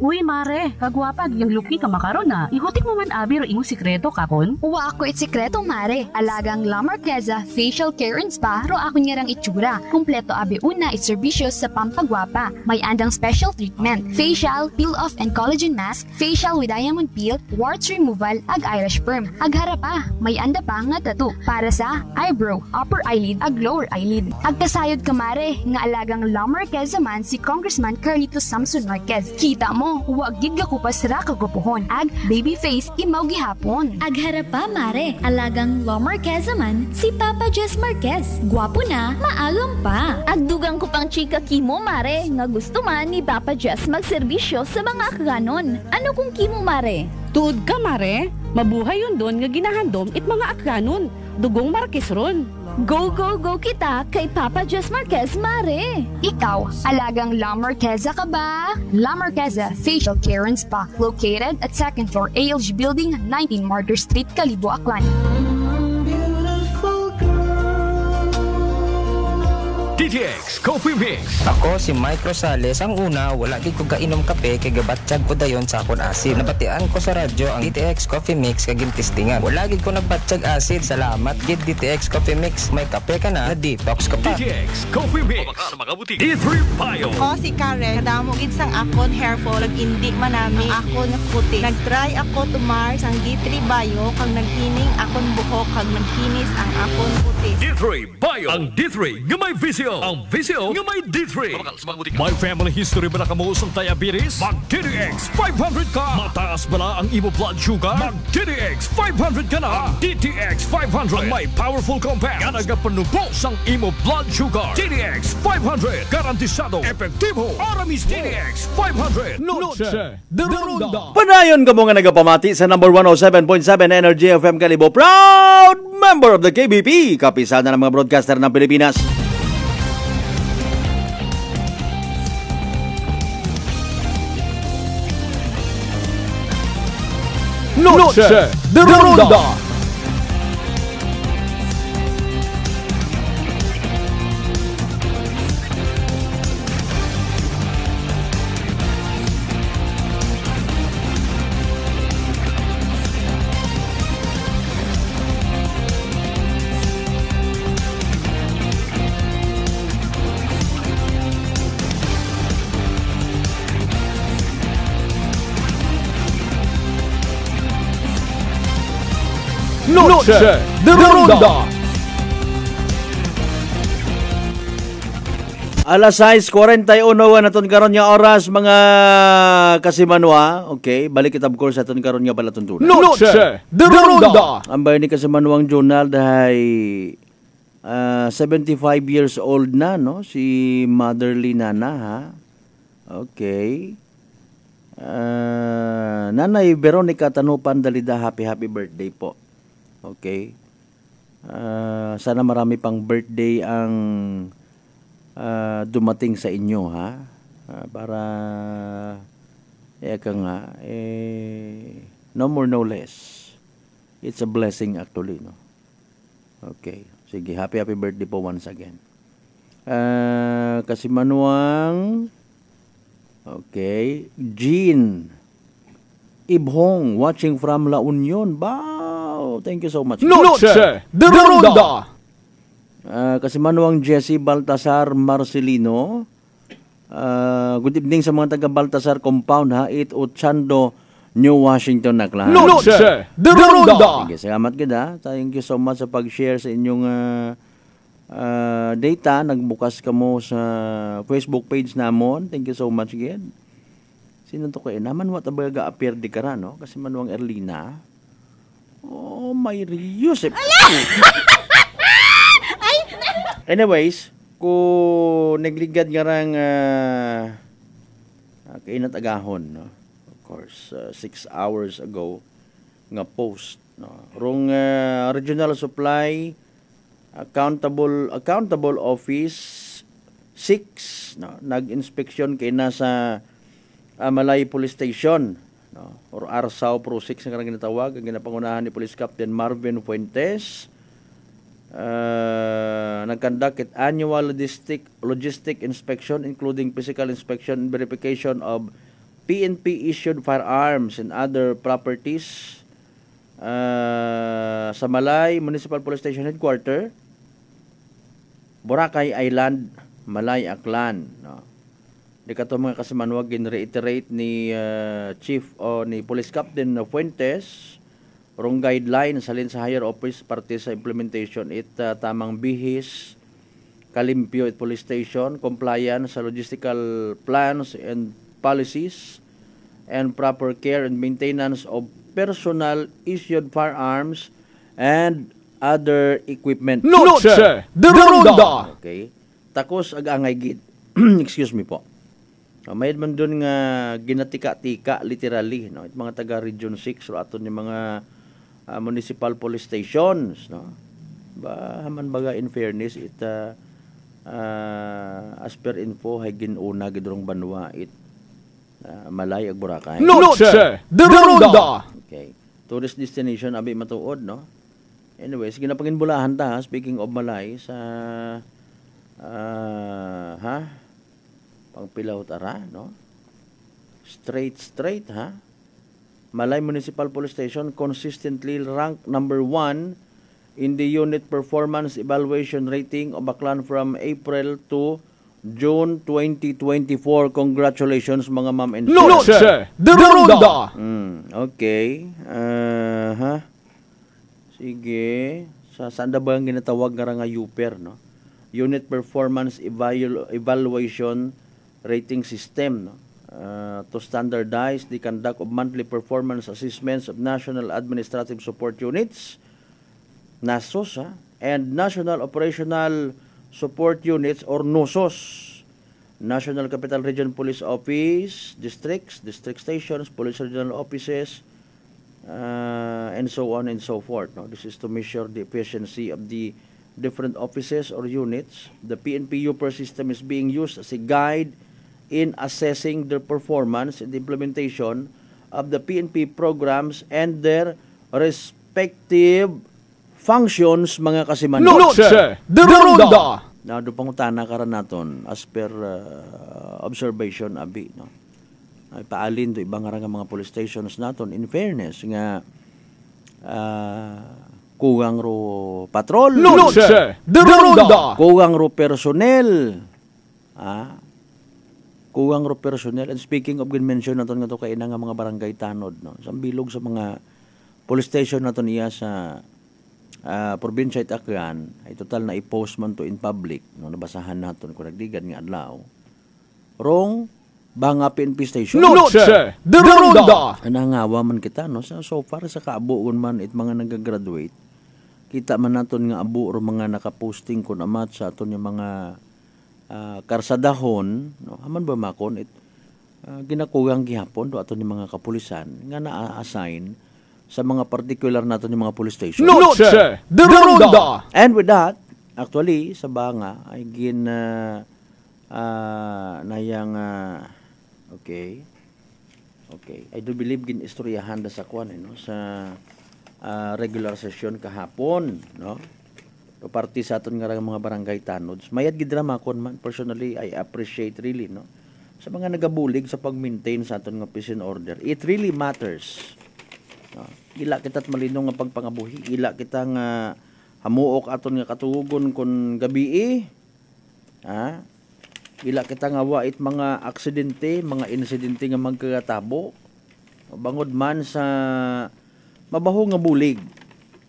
Uy, mare, kagwapag, yung luki ka makaron na. Ihutik mo man abi ro imo sikreto kakon. Uwa ako sikreto, mare. Alagang La Marquesa Facial Care and Spa ro ako niyarang itsura. Kompleto abi una iserbisyo sa pampagwapa. May andang special treatment, facial, peel-off and collagen mask, facial with diamond peel, warts removal, ag eyelash perm. Ag harapa, may anda pa nga tattoo para sa eyebrow, upper eyelid, ag lower eyelid. Ag kasayod ka, mare, nga alagang La Marquesa man si Congressman Carlito Samson Marquez. Kita mo, huwag gid ko pa sira kagupuhon. Ag baby face imaw gihapon. Ag harapa, mare, alagang La Marquesa man si Papa Jess Marquez. Gwapo na, maalam pa. Ag dugang ko pang chika kimo, mare, nga gusto man ni Papa Jess magserbisyo sa mga akganon. Ano kung kimo, mare? Tuod ka, mare, mabuhay yun doon nga ginahandom it mga akganon. Dugong Marquez ron. Go, go, go kita kay Papa Jess Marquez, mare! Ikaw, alagang La Marquesa ka ba? La Marquesa Facial Care and Spa, located at 2nd floor ALG Building, 19 Martyr Street, Kalibo, Aklan. DTX Coffee Mix. Ako si Mike Rosales. Ang una, wala gid ko kainom kape kay gabatsyag ko dayon sa akon acid. Nabatian ko sa radyo ang DTX Coffee Mix kay gintistingan. Wala gid ko nagbatsyag acid. Salamat gid DTX Coffee Mix. May kape ka na detox ka pa. DTX Coffee Mix. Sa mga butik. D3 Bio. Ako si Karen. Kadamo gid sang akon hair fall ag indi manami ako nakuti. Nagtry ako tumar sang D3 Bio kag naghining akon buhok kag naghinis ang akon puti. D3 Bio. Ang D3 nga may vision. Ang visyo nga may D3. May family history ba na kamuusang diabetes? Mag-DTX 500 ka. Mataas ba na ang imo blood sugar? Mag-DTX 500 ka na. DTX 500 ang may powerful compound nga nagapanubos ang imo blood sugar. DTX 500 garantisado, epektibo, aramis. DTX 500 Noche de Ronda. Panayon ka mo nga nagapamati sa number 107.7 Energy FM Kalibo. Proud member of the KBP. Kapisada ng mga broadcaster ng Pilipinas. Noche de Ronda. Noche de Ronda. Alas 6:41 naton karon nga oras mga kasimanwa. Okay, balik kita of course aton karon nga palatuntunan. Noche de Ronda. Ang bayan ni kasimanwang Jonald ay 75 years old na, no? Si Motherly Nana, ha? Okay. Nanay Veronica Tanupan Dalida, happy birthday po. Okay. Sana marami pang birthday ang dumating sa inyo, ha? Para eka nga, no more no less. It's a blessing actually, no? Okay. Sige, happy birthday po once again. Kasimanwang, okay, Jean Ibhong, watching from La Union. Wow, thank you so much. Noche de Ronda. Kasimanwang Jesse Baltasar Marcelino. Good evening sa mga taga Baltasar Compound, ha? 880 New Washington na class. Noche de Ronda. Sige, salamat kita. Thank you so much sa pag-share sa inyong data. Nagbukas ka mo sa Facebook page namon. Thank you so much again. Sino to kayo? Naman what abaga appear di kara, no? Kasi manuang Erlina. Oh, may Yusef. Anyways, kung negligad nga rang kainat agahon, no? Course 6 hours ago nga post, no, rong regional supply accountable office 6, no, nag-inspeksyon kay nasa Malay Police Station, no, or Arsao Pro 6 nga ginatawag, ang ginapangunahan ni Police Captain Marvin Fuentes. Nag-conduct annual logistic inspection including physical inspection and verification of PNP issued firearms and other properties sa Malay Municipal Police Station Headquarter, Boracay Island, Malay Aklan, no. Di ka to mga kasimanwag gin-reiterate ni Chief o ni Police Captain Fuentes rong guidelines salin sa higher office parte sa implementation tamang bihis kalimpyo at police station compliance sa logistical plans and policies and proper care and maintenance of personal issued firearms and other equipment. Noche de Ronda. Okay. Takos agangay gid. Excuse me po. May man doon nga ginatika-tika literally, no? It mga taga Region 6 o aton ni mga municipal police stations, no? Ba man baga in fairness it as per info hay ginuna gidrong banwa it Malay ag Boracay. Noche de Ronda. Okay. Tourist destination abi matuod, no? Anyways, ginapanginbulahan ta, speaking of Malay sa pangpilaw tara, no? Straight, ha? Malay Municipal Police Station consistently ranked number 1 in the unit performance evaluation rating of Aklan from April to June 2024. Congratulations mga ma'am and sir. Noche de Ronda. Okay. Sige. Saan ba ang ginatawag nga nga UPER, no? Unit Performance Evaluation Rating System, no? To standardize the conduct of monthly performance assessments of National Administrative Support Units, NASOS, and National Operational Support Units or NOSOS, National Capital Region Police Office, districts, district stations, police regional offices, and so on and so forth. No? This is to measure the efficiency of the different offices or units. The PNP UPER system is being used as a guide in assessing their performance and the implementation of the PNP programs and their respective functions, mga kasiman. Noche de Ronda. Na do pangutana karon naton as per observation abi, no. Ay paalin do ibang nga mga police stations naton in fairness nga kuwang ro patrol. Noche de Ronda. Kuwang ro personnel. Kuwang ro personnel. And speaking of mention naton nga to kay nga mga barangay tanod, no. Sa bilog sa mga police station naton iya sa probinsya it Aklan ay total na i-post man to in public, no, nabasahan naton kung nagdigan nga adlaw. Rong Banga PNP Station. Noche de Ronda. Nangawa man kita, no? So far sa kaabuon man it mga nagagraduate, kita man naton nga abo o mga nakaposting kun amat sa aton yung mga karsadahon, no? Aman ba makon it ginakugang gihapon do aton yung mga kapulisan nga na-assign sa mga particular naton yung mga police station. Noche de Ronda. And with that, actually sa Banga ay okay. I do believe gin istoryahan da sa kwan no sa regular session kahapon, no. So party sa aton nga mga barangay tanods. Mayad gid drama kon man personally I appreciate really, no. Sa mga nagabulig sa pag-maintain sa aton nga peace and order. It really matters. No. Ila kita't malinaw nga pagpangabuhi, ila kita nga hamuok aton nga katugon kon gabi ha. Ila kita nga wait mga aksidente, mga insidente nga magkatabo. Bangod man sa mabaho nga bulig.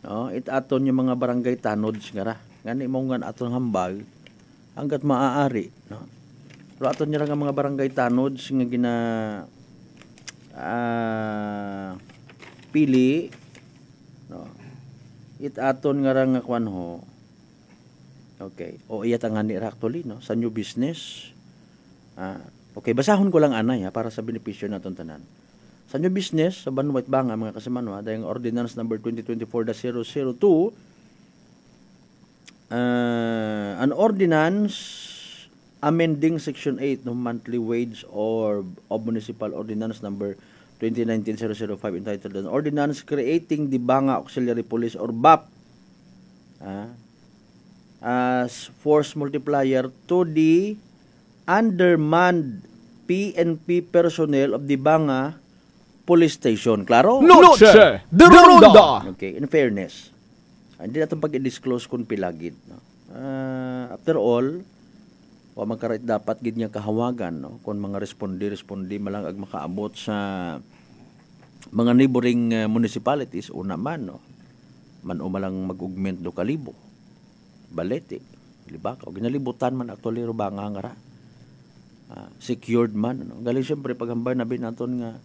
No, it aton yung mga barangay tanods nga ra. Ngani mo nga aton hambag hangga't maaari, no. Pero aton niya nga mga barangay tanods nga gina pili, no. It aton nga ra nga kwan ho. Okay. O iya tangani ra actually, no, sa new business. Okay, basahon ko lang anay ha para sa benepisyo naton tanan. Sa new business sa Banwait Banga mga kasimanwa, dayang ordinance number 2024-002 an ordinance amending section 8 ng monthly wage or of municipal ordinance number 2019-005 entitled an ordinance creating the Banga Auxiliary Police or BAP as force multiplier to the undermanned PNP personnel of the Banga Police Station. Klaro? Noche de Ronda. Okay, in fairness, hindi natin pag-i-disclose kung pilagid. No? After all, magkarait dapat gid niya kahawagan, no? Kung mga respondi malang ag makaabot sa mga neighboring municipalities, una man, no? Man o malang mag-augment do kalibo. Balete, Libakaw, ginalibutan man actually ro Banga nga ra. Secured man, no? Galing siyempre paghambay na binaton nga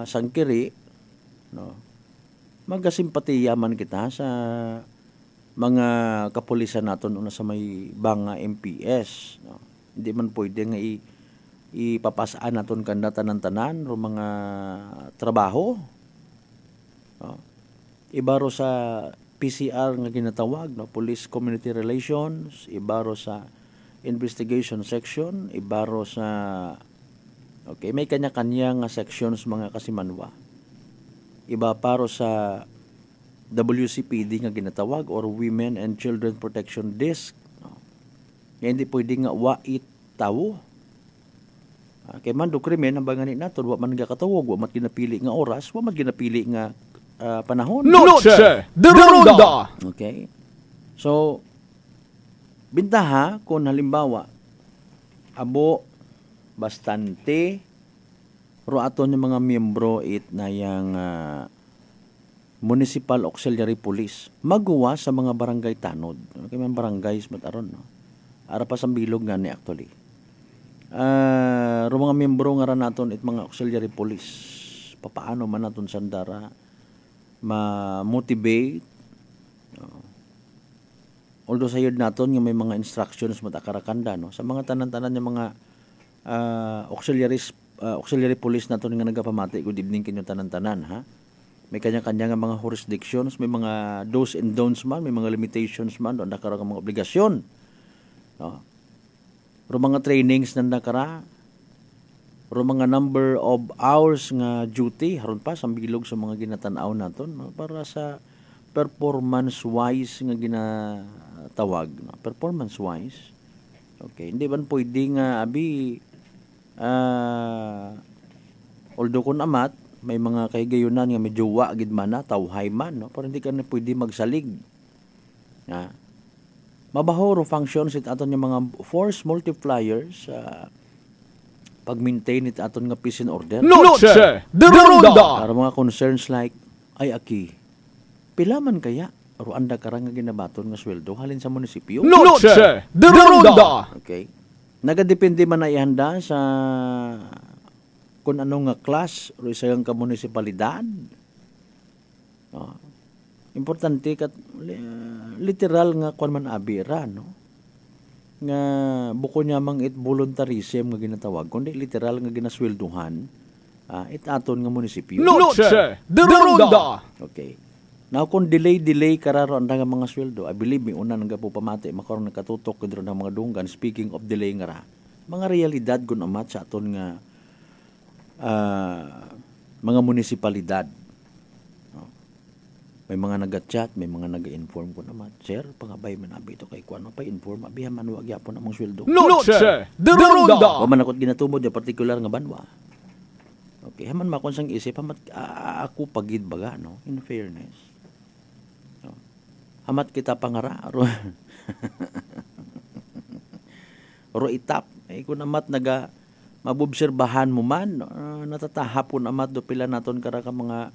sangkiri, no? Magasimpatiya man kita sa mga kapulisan naton una sa may Banga MPS, no? Hindi man pwede nga ipapasaan naton kanda tanan-tanan ro mga trabaho, no? Ibaro sa PCR nga ginatawag, no, Police Community Relations, ibaro sa Investigation Section, ibaro sa may kanya-kanya nga sections mga kasimanwa. Iba paro sa WCPD nga ginatawag or Women and Children Protection Desk, no. Hindi pwede nga wait tawo. Kay man do krimen ang bangani naton wa man gakatawag, wa man ginapili nga oras, wa man ginapili nga panahon. Noche de Ronda. Okay. So, bintaha kung halimbawa abo bastante ro aton yung mga miyembro na yang Municipal Auxiliary Police magawa sa mga barangay tanod. Okay, man barangays mataron, no. Ara pa sa bilog nga ni actually. Ro mga miyembro nga ra naton mga Auxiliary Police. Papaano man naton sandara ma-motivate, although sayod naton nga may mga instructions matakarakanda, no, sa mga tanan-tanan ng mga auxiliary police naton nga nagapamati. Good evening kinyo tanan-tanan, ha. May kanya-kanya nga mga jurisdictions, may mga do's and don'ts man, may mga limitations man, doon nakara nga mga obligasyon, no. Ro mga trainings na nakara, ro mga number of hours nga duty haron pa sa bilog sa mga ginatanaw naton, no? Para sa performance wise nga ginatawag, no? Performance wise, okay, hindi man pwede nga abi although kun amat may mga kahigayunan nga medyo wa gid man na tawhay man, no? Pero hindi ka na pwede magsalig nga mabaho ro functions it aton yung mga force multipliers pag-maintain it aton nga peace and order. Noche de Ronda. Para mga concerns like, ay aki, pila man kaya Ruanda karang nga ginabaton nga sweldo halin sa munisipyo. Noche de Ronda. Okay. Nagadepende man na ihanda sa kung ano nga class o isang kamunisipalidad. Importante kat literal nga kung man abira, no? Nga buko niya mang it voluntarism nga ginatawag, kundi literal nga ginaswelduhan itaton nga munisipyo. Noche de Ronda. Okay. Now, kung delay kararo ang nga mga sweldo, I believe me, una nga po pamati, makaroon nagkatutok kudro ng mga dunggan, speaking of delay nga ra, mga realidad kung amat sa aton nga mga munisipalidad. May mga nag-chat, may mga nag-inform ko naman, sir, pangabay man abi ito kay kuano pa inform, abihan man wag yapon among sweldo. Noche de Ronda. O man akot ginatubod yung particular nga banwa. Okay, haman makon sang isip, hamat ako pagid baga, no? In fairness. Hamat kita pangara ro itap kung amat naga mabobserbahan mo man natatahapon amat do pila naton kara ka mga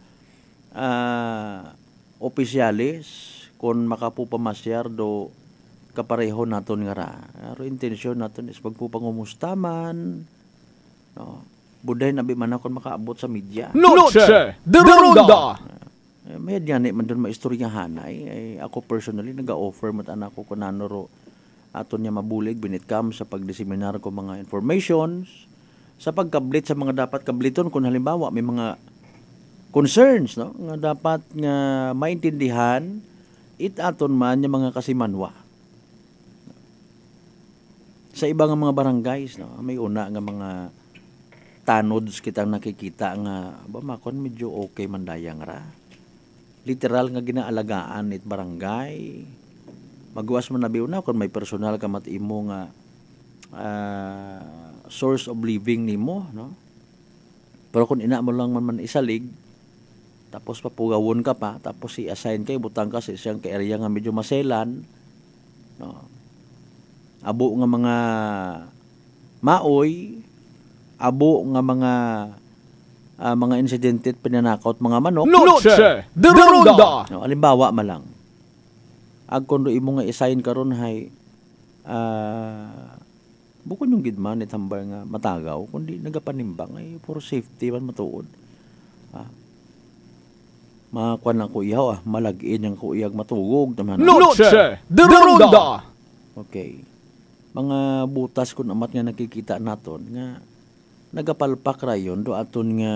opisyalis kung makapupamasyar do kapareho naton nga ra ro intensyon naton is pagpupangumustaman no buday nabi man kon makaabot sa media. Noche de Ronda. May yan man doon maistoryahan ay ako personally nag-offer mat anak ko kunano ro aton niya mabulig when it comes sa pagdiseminar ko mga informations sa pagkablit sa mga dapat kabliton kung halimbawa may mga concerns no nga dapat nga maintindihan aton man yung mga kasimanwa sa ibang mga barangays no may una nga mga tanods kitang nakikita nga ba makon medyo okay man dayang ra literal nga ginaalagaan it barangay magwas man nabi una kung may personal ka matimo nga source of living nimo no pero kung ina mo lang man isalig tapos papugawon ka pa tapos i-assign kay butang ka sa isang area nga medyo maselan no abo nga mga maoy abo nga mga insidente at pinanakot mga manok. Noche de Ronda. No, alimbawa malang. Ag kundo imo nga isign karon hay bukod yung gidman itambal nga matagaw kundi nagapanimbang ay for safety man matuod. Makuan lang ko ihaw malagin yang ko iyag matugog naman. Noche de Ronda. Okay. Mga butas kun amat nga nakikita naton nga nagapalpak rayon do aton nga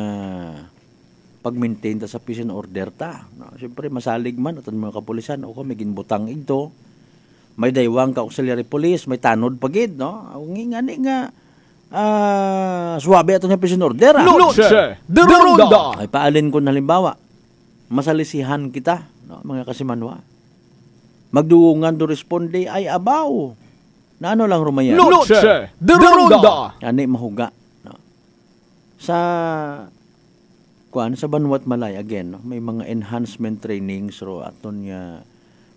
pag-maintain ta sa peace and order ta. No, siyempre masalig man aton mga kapulisan o may ginbutang ito. May daywang ka auxiliary police, may tanod pagid no. Ngingani nga suwabe aton nga peace and order. Noche de Ronda. Ay paalin ko halimbawa masalisihan kita no, mga kasimanwa. Magduungan do responde ay abaw. Na ano lang rumayan. Noche de Ronda. Ani mahuga. Sa Banwat Malay again no? May mga enhancement trainings ro aton nga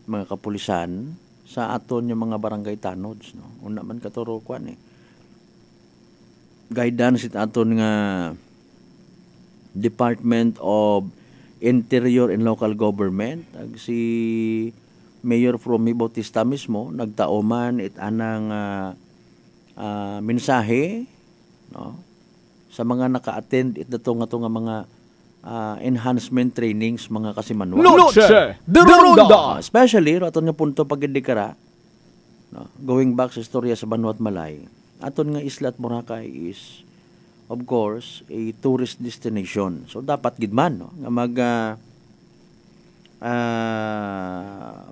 mga kapulisan sa aton nga mga barangay tanods no una man katuro guidance it aton nga Department of Interior and Local Government ag si Mayor Fromy Bautista mismo nagtaoman it anang mensahe no sa mga naka-attend dato nga mga enhancement trainings mga kasimanwa. Noche de Ronda. Especially aton nga punto pagidikara no, going back sa istorya sa Banwat Malay. Aton nga isla at Boracay is of course a tourist destination. So dapat gidman no nga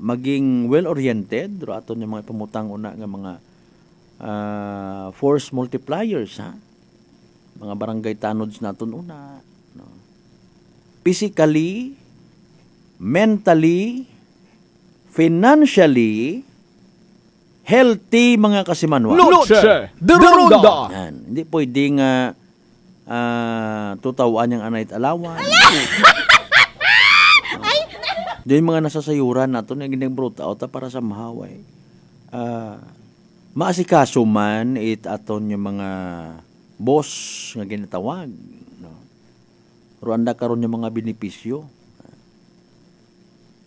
maging well-oriented ro aton nga mga pamutang una nga mga force multipliers ha. Mga barangay tanods naton una no. Physically, mentally, financially healthy mga kasimanwa. Noche de Ronda. Hindi pwedeng tutawaan yung anayt alawan. Doon mga nasasayuran nato na ginag-brought out para sa mahaway. Maasikaso man aton yung mga boss nga ginatawag no. Ruanda karon yung mga benepisyo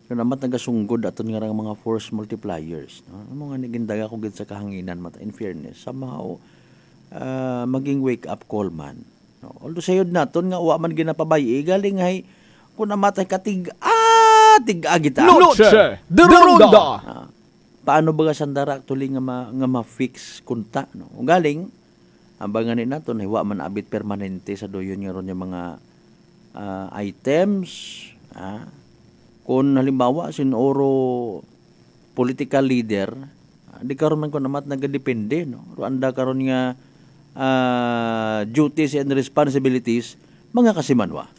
namat nagasunggod aton nga mga force multipliers. No? Ano nga nigindaga ko gid sa kahanginan mata in fairness somehow maging wake up call man. No? Although sayod naton nga wa man ginapabay galing hay kun namatay katig tig-agita. Noche de Ronda. Paano ba sandara actually nga ma-fix kunta no? Galing ambangan ni naton hay wa man abit permanente sa doyon nga ron yung mga items kung halimbawa sinoro political leader di karon man ko namat nagadepende no anda karon nga duties and responsibilities mga kasimanwa.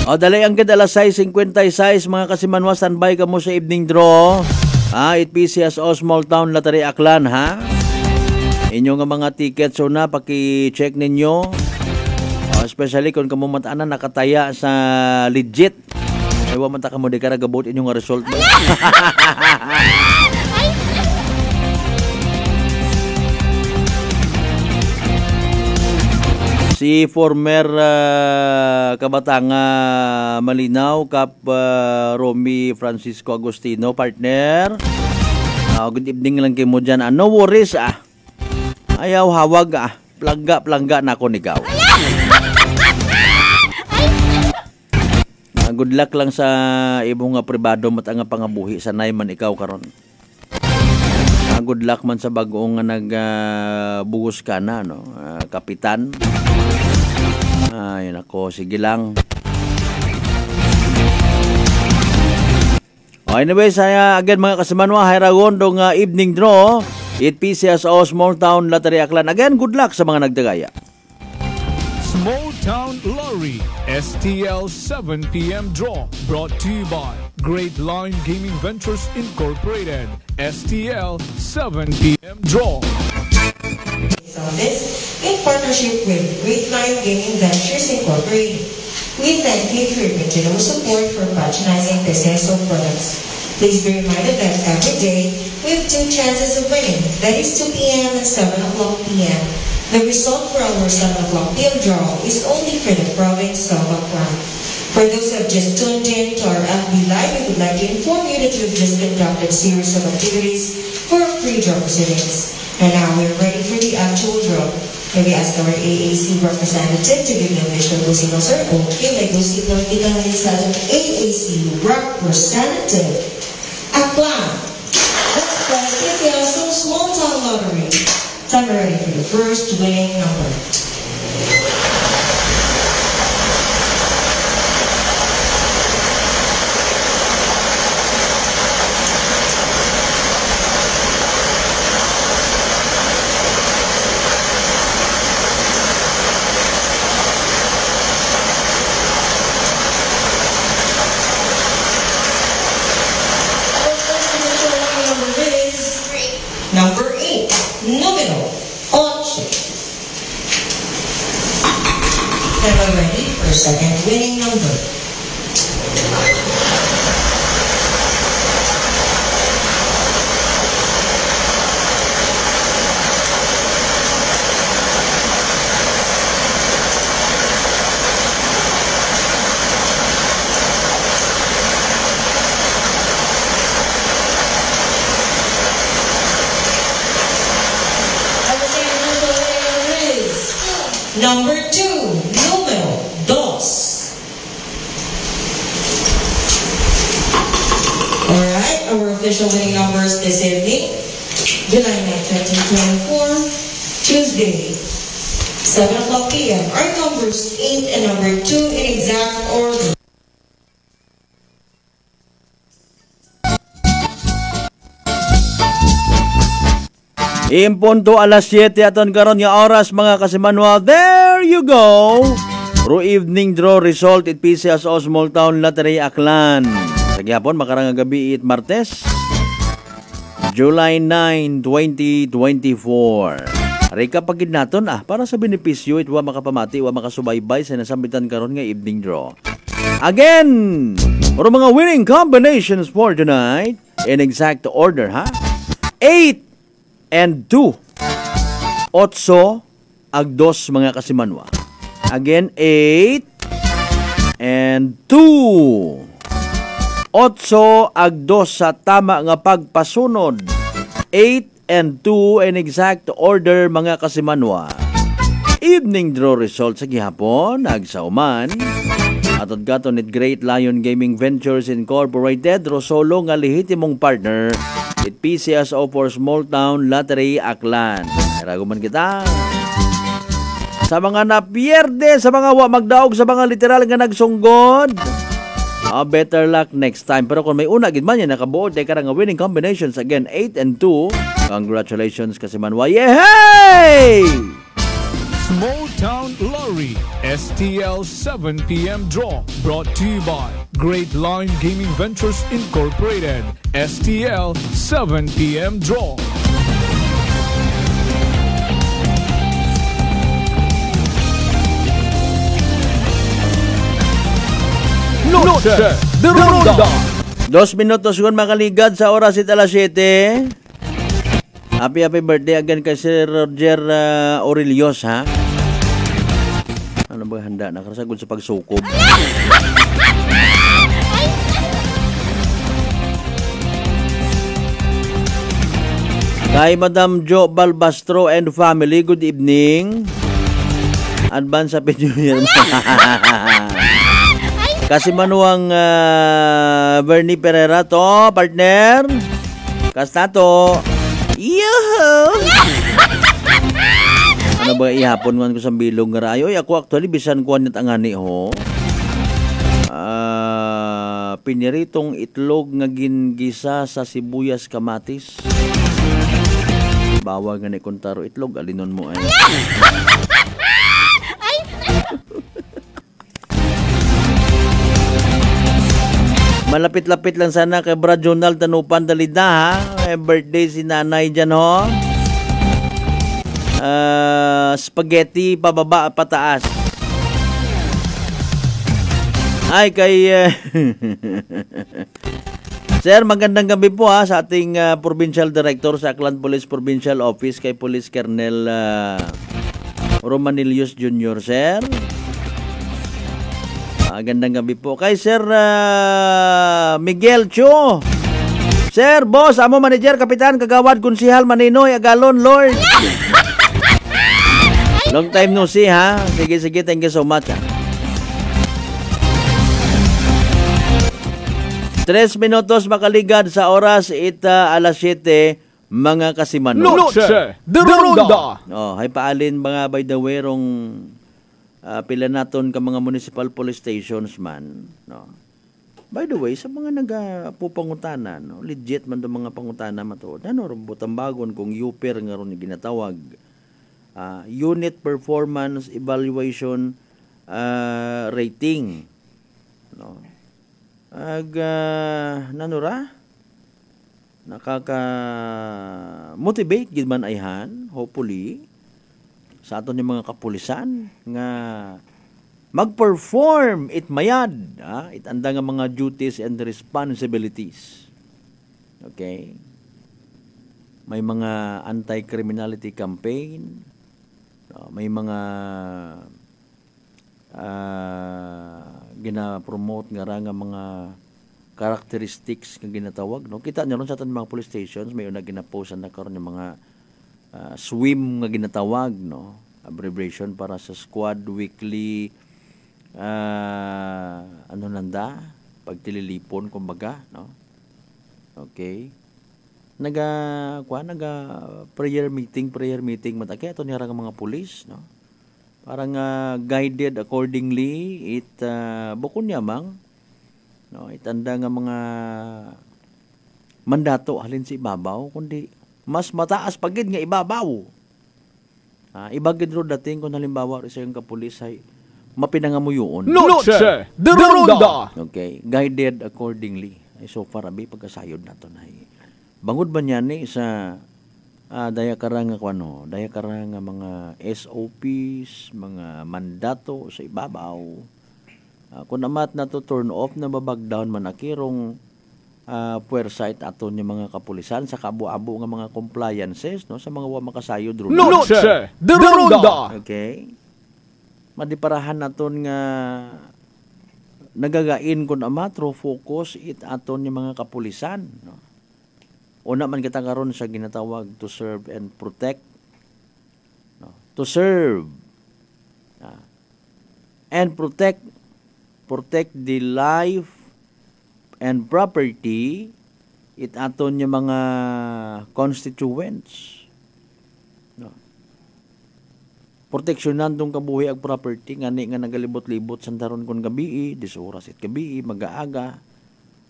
Dali ang gid alas 6:56 mga kasimanwa, standby ka mo sa evening draw. It PCSO Small Town Lottery Aklan ha. Inyo nga mga tickets so na paki-check ninyo. Especially kung kamo matana nakataya sa legit. Ay wa man ta kamo di karagabot inyo nga result. Si former kabatang Malinaw Kap Romy Francisco Agustino partner. Good evening lang kay mo dyan. No worries ayaw hawag plangga na ako nigaw. Good luck lang sa imong pribado mat nga pangabuhi sanay man ikaw karon. Good luck man sa bag-ong nagbugos ka na no kapitan. Ay nako, sige lang. Anyway, saya again mga kasimanwa, Hayragon dong evening draw. It PCSO Small Town Lottery Aklan. Again, good luck sa mga nagdagaya. Small Town Lottery STL 7 p.m. draw brought to you by Great Line Gaming Ventures Incorporated. STL 7 p.m. draw. This in partnership with Great Line Gaming Ventures Incorporated. We thank you for your continual support for patronizing PCSO products. Please be reminded that every day we have 2 chances of winning. That is 2 p.m. and 7 o'clock p.m. The result for our 7 o'clock p.m. draw is only for the province of Aklan. For those who have just tuned in to our FB Live, we would like to inform you that we've just conducted a series of activities for free draw proceedings. And now we're ready for the actual draw. May we ask our AAC representative to give the official go signal, sir? Okay, may go signal kita ngayon sa ating AAC representative. Aklan. That's the PCSO Small Town Lottery. Time ready for the first winning number. Number 8, numero 8. And we're ready for second winning number. Number 2, numero 2. Alright, our official winning numbers this evening, July 9, 2024, Tuesday, 7 o'clock p.m. Our numbers 8 and number 2 in exact order. Impunto alas 7 aton karon nga oras mga kasimanwa. There you go. Ro evening draw result it PCSO Small Town Lottery Aklan. Sa gihapon makarang gabi it Martes, July 9, 2024. Reka pagid naton para sa benepisyo it wa makapamati wa makasubaybay sa nasambitan karon nga evening draw. Again, ro mga winning combinations for tonight in exact order 8 and 2. 8 ag 2 mga kasimanwa. Again, 8 and 2. 8 ag 2 sa tama nga pagpasunod. 8 and 2 in exact order mga kasimanwa. Evening draw results sa gihapon agsauman. Atod gaton it Great Lion Gaming Ventures Incorporated Rosolo nga lehitimong partner it PCSO for Small Town Lottery Aklan. Raguman kita. Sa mga napierde, sa mga magdaog, sa mga literal nga nagsunggod. Better luck next time. Pero kung may una gid man yan nakabuo tay karang winning combinations again 8 and 2. Congratulations kasi manwa. Yay! Small Town Lottery STL 7 p.m. draw brought to you by Great Lion Gaming Ventures Incorporated. STL 7 p.m. draw. Noche de Ronda. 2 minutos kung makaligad sa oras it alas 7. Happy birthday again kay Sir Roger Aurelios, ha? Ano ba handa? Nakarasagod sa pagsukob. Kay Madam Jo Balbastro and family, good evening. Advance Happy New Year. Kasi manuang Bernie Pereira to, partner. Kastato. Yoo! Ano ba ihapon man ko sa bilog nga rayo? Ako actually bisan ko anit ang ani ho. Piniritong itlog nga gingisa sa sibuyas kamatis. Bawal nga ni kontaro itlog alinon mo ay. Malapit-lapit lang sana kay Brad Jonal Tanupan Dalida, ha? May birthday si nanay dyan, ho. Spaghetti pababa pataas. Ay kay Sir, magandang gabi po, ha, sa ating Provincial Director sa Aklan Police Provincial Office kay Police Colonel Romanilius Jr., sir. Gandang gabi po. Kay Sir Miguel Cho. Sir, boss, amo manager, kapitan, kagawad, konsihal, maninoy, agalon, Lord. Long time no see, ha? Sige, thank you so much, ha? 3 minutos makaligad sa oras alas 7 mga kasimanwa. Noche de Ronda. Hay paalin mga by the way rong pila naton ka mga municipal police stations man, no. By the way, sa mga nagapupangutana, no, legit man do mga pangutana matuod. Ano ron butambagon kung UPER nga ron ginatawag. Unit Performance Evaluation Rating, no. Nanura nakaka-motivate gid man ayhan, hopefully sa aton yung mga kapulisan nga mag-perform it mayad, itanda nga mga duties and responsibilities. Okay? May mga anti-criminality campaign, may mga gina-promote nga mga characteristics nga ginatawag, no? Kita niyo ron sa aton mga police stations may una gina-post na karon yung mga SWIM nga ginatawag, no, abbreviation para sa squad weekly pagtililipon kumbaga, no. Okay, naga prayer meeting matake ato niya nga mga pulis, no, parang guided accordingly bukon yamang, no, itanda nga mga mandato halin sa ibabaw kundi mas mataas pagid nga ibabaw. Ibagid ro dating kung halimbawa sa yung kapulis ay mapinangamuyon. Noche de Ronda. Okay, guided accordingly. Ay so far abi pagkasayod naton ay. Bangod ba niyan ni sa daya karang mga SOPs, mga mandato sa ibabaw. Kung amat na to turn off na babag down man akirong puwersa aton yung mga kapulisan sa kabu-abo nga mga compliances, no, sa mga makasayod ron. Noche de Ronda. Okay. Madiparahan naton nga nagagain kun amatro focus it aton yung mga kapulisan, no? Una man kita karon sa ginatawag to serve and protect, no? To serve and protect the life and property it aton yung mga constituents, no? Proteksyonan tong kabuhi ag property ngani nga nagalibot-libot sandaron kon gabi 10 oras it gabi mag-aaga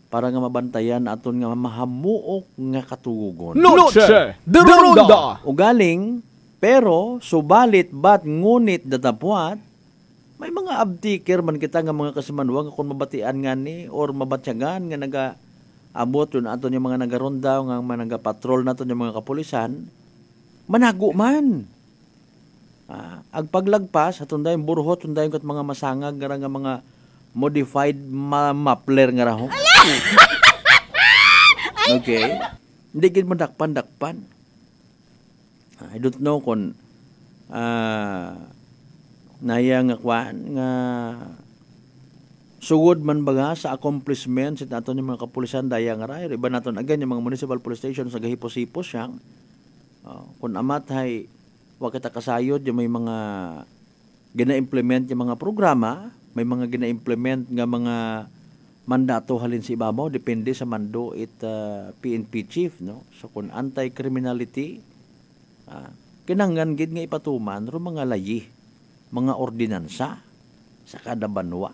para nga mabantayan aton nga mahamuok nga katugugon. Noche de Ronda. Ugaling pero subalit bat ngunit datapwat may mga abtiker man kita nga mga kasimanwa nga kung mabatian nga ni or mabatyagan nga nagaabot yun aton yung mga nagaronda nga mga nagapatrol naton yung mga kapulisan manago man. Agpaglagpas atun dayon burhot atun dayon kat mga masangag nga mga modified muffler nga raho. Okay. Hindi gid madakpan. I don't know kung naya nga kwan nga sugod man baga sa accomplishments it aton yung mga kapulisan daya nga ra iba naton again yung mga municipal police station sa gahipos-hipos siyang kung amat hay wa kita kasayod yung may mga gina-implement yung mga programa, may mga gina-implement nga mga mandato halin sa ibabaw depende sa mando it PNP chief, no? So kung anti-criminality kinanglan gid nga ipatuman ro mga layi, mga ordinansa sa kada banwa.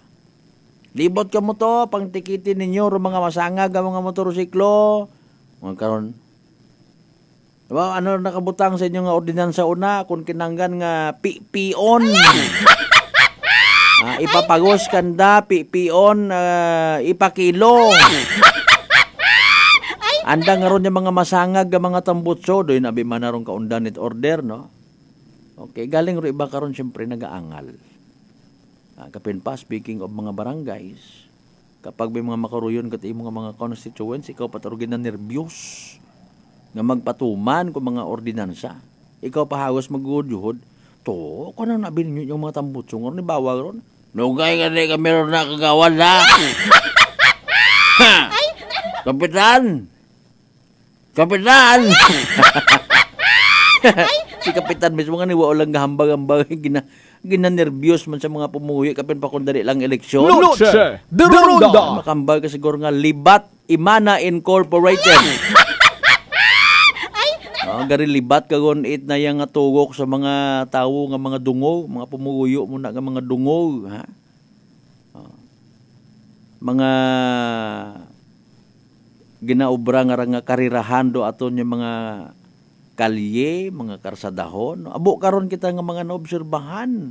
Libot ka mo to pang tikitin ninyo ro mga masangag mga motorsiklo. Mga karon diba, ano nakabutang sa inyo nga ordinansa una kung kinanggan nga pion. Ipapagos kanda pion ipakilo. Andang nga ron yung mga masangag nga mga tambutso doy na man ron kaundan it order, no? Okay, galing ro iba karon syempre nagaangal. Kapin pa speaking of mga barangays, kapag may mga makaruyon kat imo nga mga constituents, ikaw paturugin na nervyos nga magpatuman ko mga ordinansa. Ikaw pahagos maggudyuhod, to, kung ano nabili nyo yung mga tambutsong ron, ibawa ron. Nugay ka rin kami ron na kagawan na. Kapitan! Si Kapitan mismo nga niwa lang gahambag-hambag, ginanervyos man sa mga pumuhi, kapin pa kung dali lang eleksyon. Noche de Ronda. Makambal ka siguro nga Libat Imana Incorporated. Gari libat kagon it na yang tugok sa mga tawo nga mga dungo, mga pumuguyo muna nga mga dungo, ha? Mga ginaobra nga karirahan do aton yung mga kalye, mga karsadahon. Abo karon kita nga mga naobserbahan.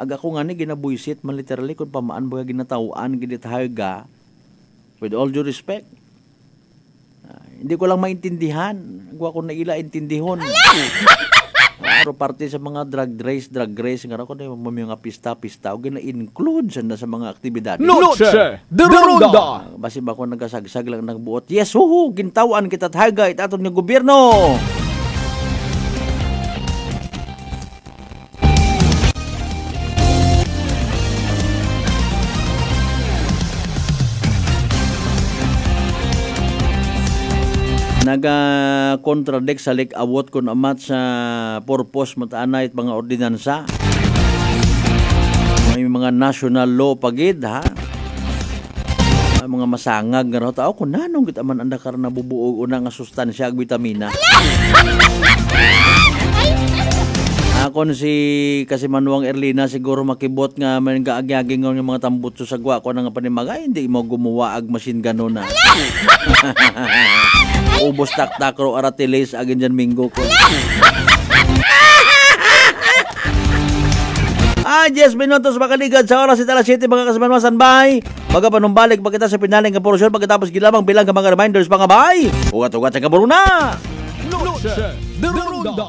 Aga ko nga ni ginabuisit man literally kung pamaan baga ginatawaan ginitahaga. With all due respect. Hindi ko lang maintindihan. Huwag ko na ila intindihon. Pero parte sa mga drag race nga ako na yung mga pista-pista o gina-include sa mga aktibidad. Noche de Ronda. Basi ba ko nagasagsag lang nagbuot? Yes, gintawan kita tahaga itaton nga gobyerno. Naga-contradict sa lik-awot kung amat sa purpose mataanay at mga ordinansa. May mga national law pagid, ha? Mga masangag nga raw tao kung nanong kita man anda karon nabubuog una nga sustansya ag vitamina. Akon si kasi Manuang Erlina siguro makibot nga man gaagyaging ng mga tambutso sa gwa ko na nga panimagay hindi mo gumawa ag machine ganon na. Ubos tak-tak ro aratilis agin dyan minggo ko. 10 minutos makaligad sa oras ita alas 7 mga kasamanwasan bay. Magapanumbalik pagkita sa pinaling nga porosyon pagkatapos gilamang bilang ka mga reminders mga bay. Ugat-ugat sa kaburuna. Noche de Ronda.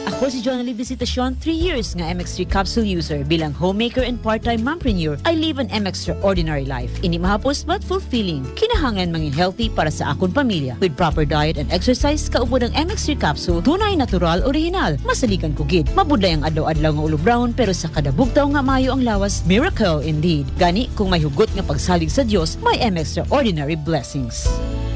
Ako po si Jonely Visitacion, 3 years nga MX3 capsule user. Bilang homemaker and part-time mompreneur, I live an extraordinary life. Ini mahapos but fulfilling. Kinahangan mangin healthy para sa akong pamilya. With proper diet and exercise, kaupo ng MX3 capsule, tunay, natural, original. Masalikan ko gid. Mabudlay ang adlaw-adlaw nga ulo brown, pero sa kada bugtaw nga mayo ang lawas, miracle indeed. Gani, kung may hugot nga pagsalig sa Diyos, may extraordinary blessings.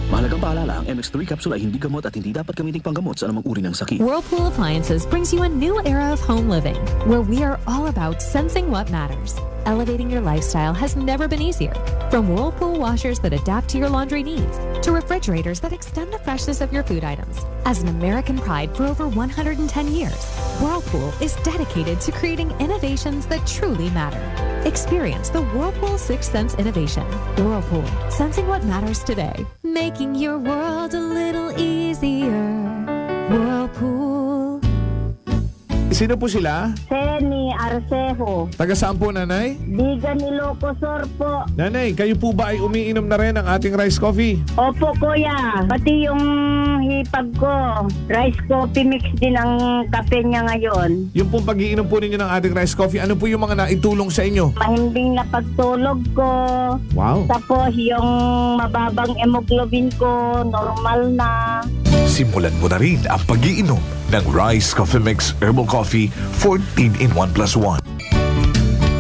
Mahalagang paalala, ang MX3 capsule ay hindi gamot at hindi dapat gamiting panggamot sa anumang uri ng sakit. Whirlpool Appliances brings you a new era of home living, where we are all about sensing what matters. Elevating your lifestyle has never been easier. From Whirlpool washers that adapt to your laundry needs, to refrigerators that extend the freshness of your food items. As an American pride for over 110 years, Whirlpool is dedicated to creating innovations that truly matter. Experience the Whirlpool 6th Sense innovation. Whirlpool, sensing what matters today. Making your world a little easier. Whirlpool. Sino po sila? Seni Arcejo. Taga saan po, nanay? Bigan Ilocosur po. Nanay, kayo po ba ay umiinom na rin ng ating rice coffee? Opo, kuya. Pati yung hipag ko, rice coffee mix din ang kape niya ngayon. Yung pong pag-iinom po ninyo ng ating rice coffee, ano po yung mga naitulong sa inyo? Mahimbing na pagtulog ko. Wow. Tapos yung mababang hemoglobin ko, normal na. Simulan mo na rin ang pag-iinom ng Rice Coffee Mix Herbal Coffee 14 in 1+1.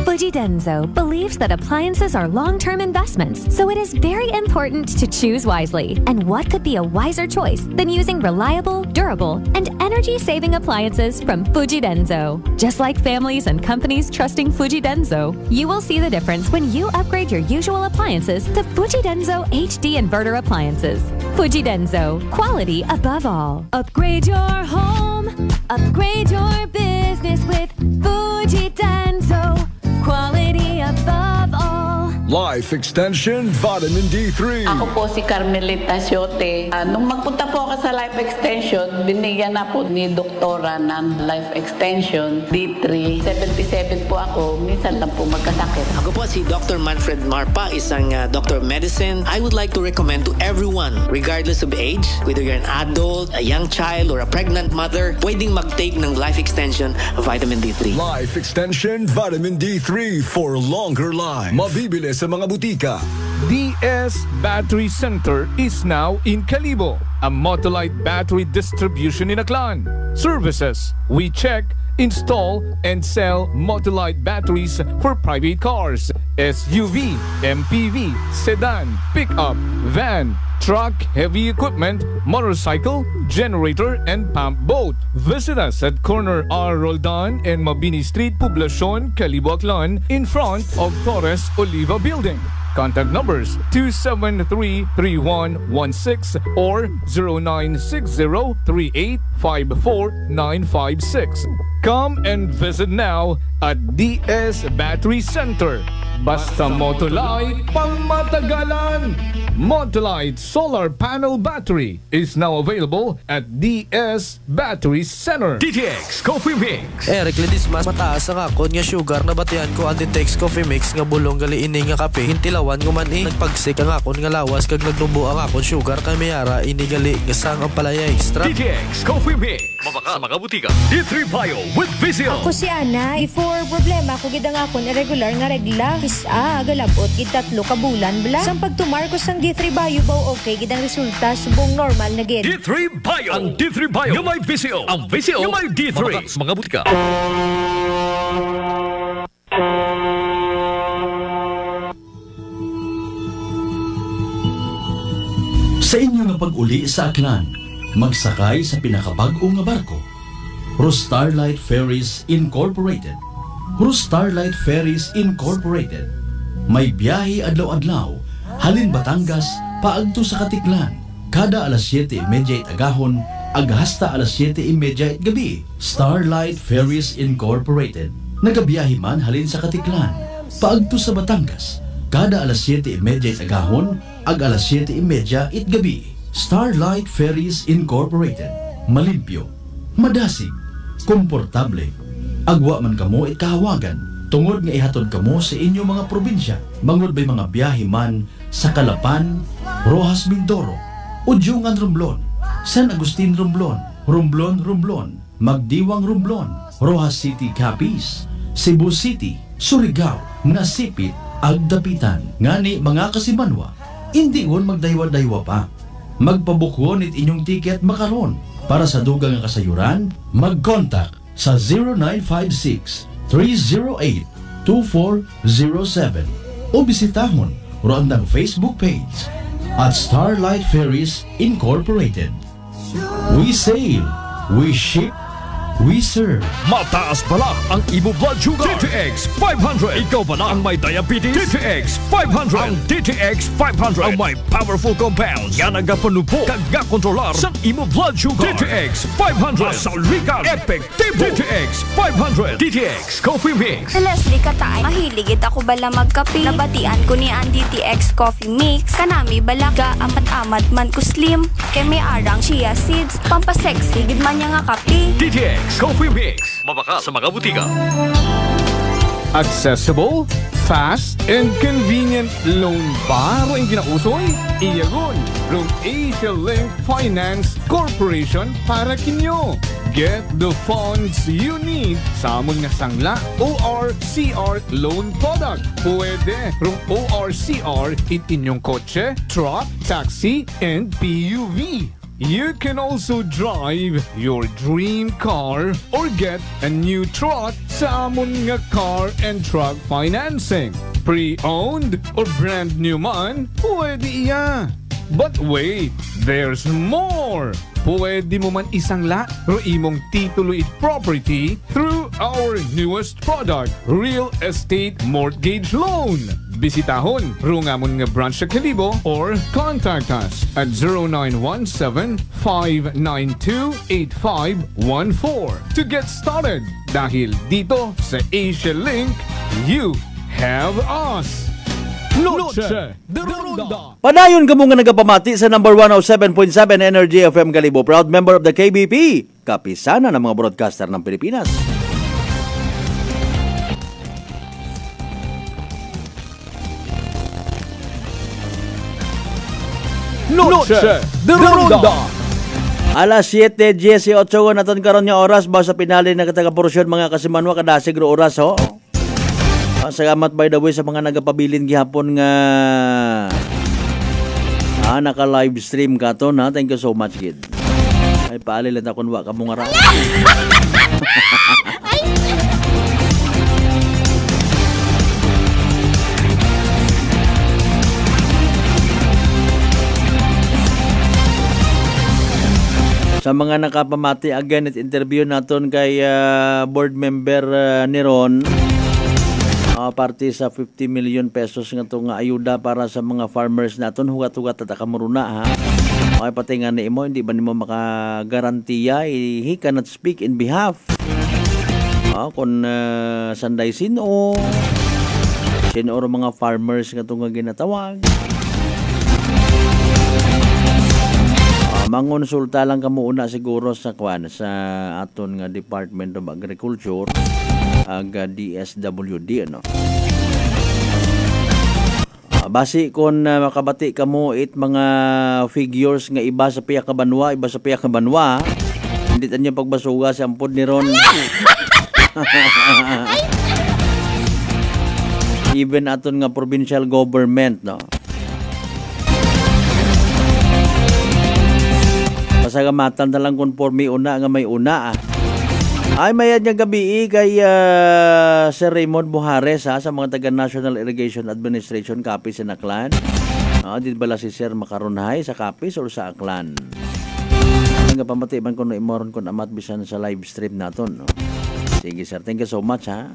Fuji Denso believes that appliances are long-term investments, so it is very important to choose wisely. And what could be a wiser choice than using reliable, durable, and energy-saving appliances from Fuji Denso? Just like families and companies trusting Fuji Denso, you will see the difference when you upgrade your usual appliances to Fuji Denso HD Inverter appliances. Fuji Denso, quality above all. Upgrade your home, upgrade your business with Fuji Denso. Quality above all. Life Extension Vitamin D3. Ako po si Carmelita Siote. Nung magpunta po ako sa Life Extension, binigyan na po ni doktora ng Life Extension D3. 77 po ako, minsan lang po magkasakit. Ako po si Dr. Manfred Marpa, isang doctor of medicine. I would like to recommend to everyone, regardless of age, whether you're an adult, a young child, or a pregnant mother, pwedeng mag-take ng Life Extension Vitamin D3. Life Extension Vitamin D3 for longer life. Mabibili sa mga butika. DS Battery Center is now in Calibo, a Motolite battery distribution in Aklan. Services: we check, install, and sell Motolite batteries for private cars, SUV, MPV, sedan, pickup, van, truck, heavy equipment, motorcycle, generator, and pump boat. Visit us at corner R. Roldan and Mabini Street, Poblacion, Calibo, Aklan, in front of Torres Oliva Building. Contact numbers 273-3116 or 0960-3854-956. Come and visit now at DS Battery Center. Basta Motolite, pangmatagalan! Motolite Solar Panel Battery is now available at DS Battery Center. DTX Coffee Mix. Eric Lidis, mas mataas ang akon nga sugar na batian ko ang DTX Coffee Mix nga bulong gali ini nga kape. Hintilawan ko man nagpagsik ang akon nga lawas kag nagnubo ang akon sugar kay mayara ini gali nga sang ang palaya extra. DTX Coffee Mix. Mabaka sa mga butika. D3 Bio with Vizio. Ako si Ana. Before problema ko gid ang akon irregular nga regla. Kisa galabot gid 3 ka bulan bla. Sang pagtumar ko sang D3 Bio baw okay gid ang resulta subong normal na gid. D3 Bio. Ang D3 Bio nga may Vizio. Ang Vizio nga may D3. Mabaka sa mga butika. Sa inyo nga pag-uli sa Aklan, magsakay sa pinakabag-o nga barko, Starlight Ferries Incorporated. Starlight Ferries Incorporated. May biyahe adlaw-adlaw, halin Batangas, paagto sa Katiklan. Kada alas 7:30 agahon, aghasta alas 7:30 gabi. Starlight Ferries Incorporated. Nagabiyahe man halin sa Katiklan, paagto sa Batangas. Kada alas 7:30 agahon, ag alas 7:30 gabi. Starlight Ferries Incorporated. Malimpyo, madasig, komportable. Agwa man kamo kahawagan, tungod nga ihatod kamo sa inyo mga probinsya. Mangod bay mga biyahe man sa Calapan, Rojas Mindoro, Udyungan Romblon, San Agustin Romblon, Romblon, Romblon, Magdiwang Romblon, Rojas City, Capiz, Cebu City, Surigao, Nasipit, Agdapitan. Ngani mga kasimanwa, hindi won magdaywa-daywa pa. Magpabukon it inyong tiket makaron. Para sa dugang nga kasayuran, mag-contact sa 0956-308-2407 o bisitahon roandang Facebook page at Starlight Ferries Incorporated. We sail, we ship, we serve. Mataas pala ang imo blood sugar. DTX 500. Ikaw pala ang may diabetes. DTX 500. Ang DTX 500 ang may powerful compounds nga nagapanupo kag kontrolar sa imo blood sugar. DTX 500. Masaulikan. Epektibo. DTX 500. DTX Coffee Mix. Si Leslie Katay, mahiligid ako bala magkape. Nabatian ko ni ang DTX Coffee Mix. Kanami balaga amat-amat man ko slim. Kay may arang chia seeds. Pampasexy gid man niya nga kape. DTX Coffee Mix. Mabaka sa mga butika. Accessible, fast, and convenient loan ba ang ginausoy? Iyagon, from Asia Link Finance Corporation para kinyo. Get the funds you need sa amon nga sangla ORCR loan product. Pwede from ORCR it inyong kotse, truck, taxi, and PUV. You can also drive your dream car or get a new truck sa amon nga car and truck financing. Pre-owned or brand new man, pwede iya. But wait, there's more! Pwede mo man isangla o imong titulo it property through our newest product, Real Estate Mortgage Loan. Bisitahon rungamon nga branch sa Kalibo or contact us at 0917-592-8514 to get started. Dahil dito sa Asia Link, you have us. Noche de Ronda. Padayon ka mo nga nagapamati sa number 107.7 Energy FM Kalibo. Proud member of the KBP. Kapisana ng mga broadcaster ng Pilipinas. Noche de Ronda. Alas 7:18 naton karon nga oras ba sa pinali na katagaporsyon mga kasimanwa kada sigro oras ho. Salamat by the way sa mga nagapabilin gihapon nga naka-live stream katon ha. Thank you so much kid. Ay paali lang akon wa ka mo nga ra. Sa mga nakapamati again at interview naton kay board member ni Ron, parte sa 50 million pesos nga itong ayuda para sa mga farmers naton, hugat-hugat at akamuruna ha. Okay pati nga ni mo, hindi ba ni mo makagarantiya, he cannot speak in behalf. Kung sanday sino or mga farmers nga itong ginatawag. Mangonsulta lang kamo una siguro sa sa aton nga Department of Agriculture ag DSWD ano. Basi kon makabati kamo it mga figures nga iba sa piya ka banwa, hindi tanyo pagbasuga sa ampod ni Ron. Even aton nga provincial government no. Pasagamatan na lang konforme una nga may una Ay mayad nga gabi kay Sir Raymond Buhares sa mga taga National Irrigation Administration Capiz sa Aklan. Di bala si Sir makarunhay sa Capiz or sa Aklan. Nga pamati man kuno imoron kun amat bisan sa live stream naton no. Sige sir, thank you so much ha.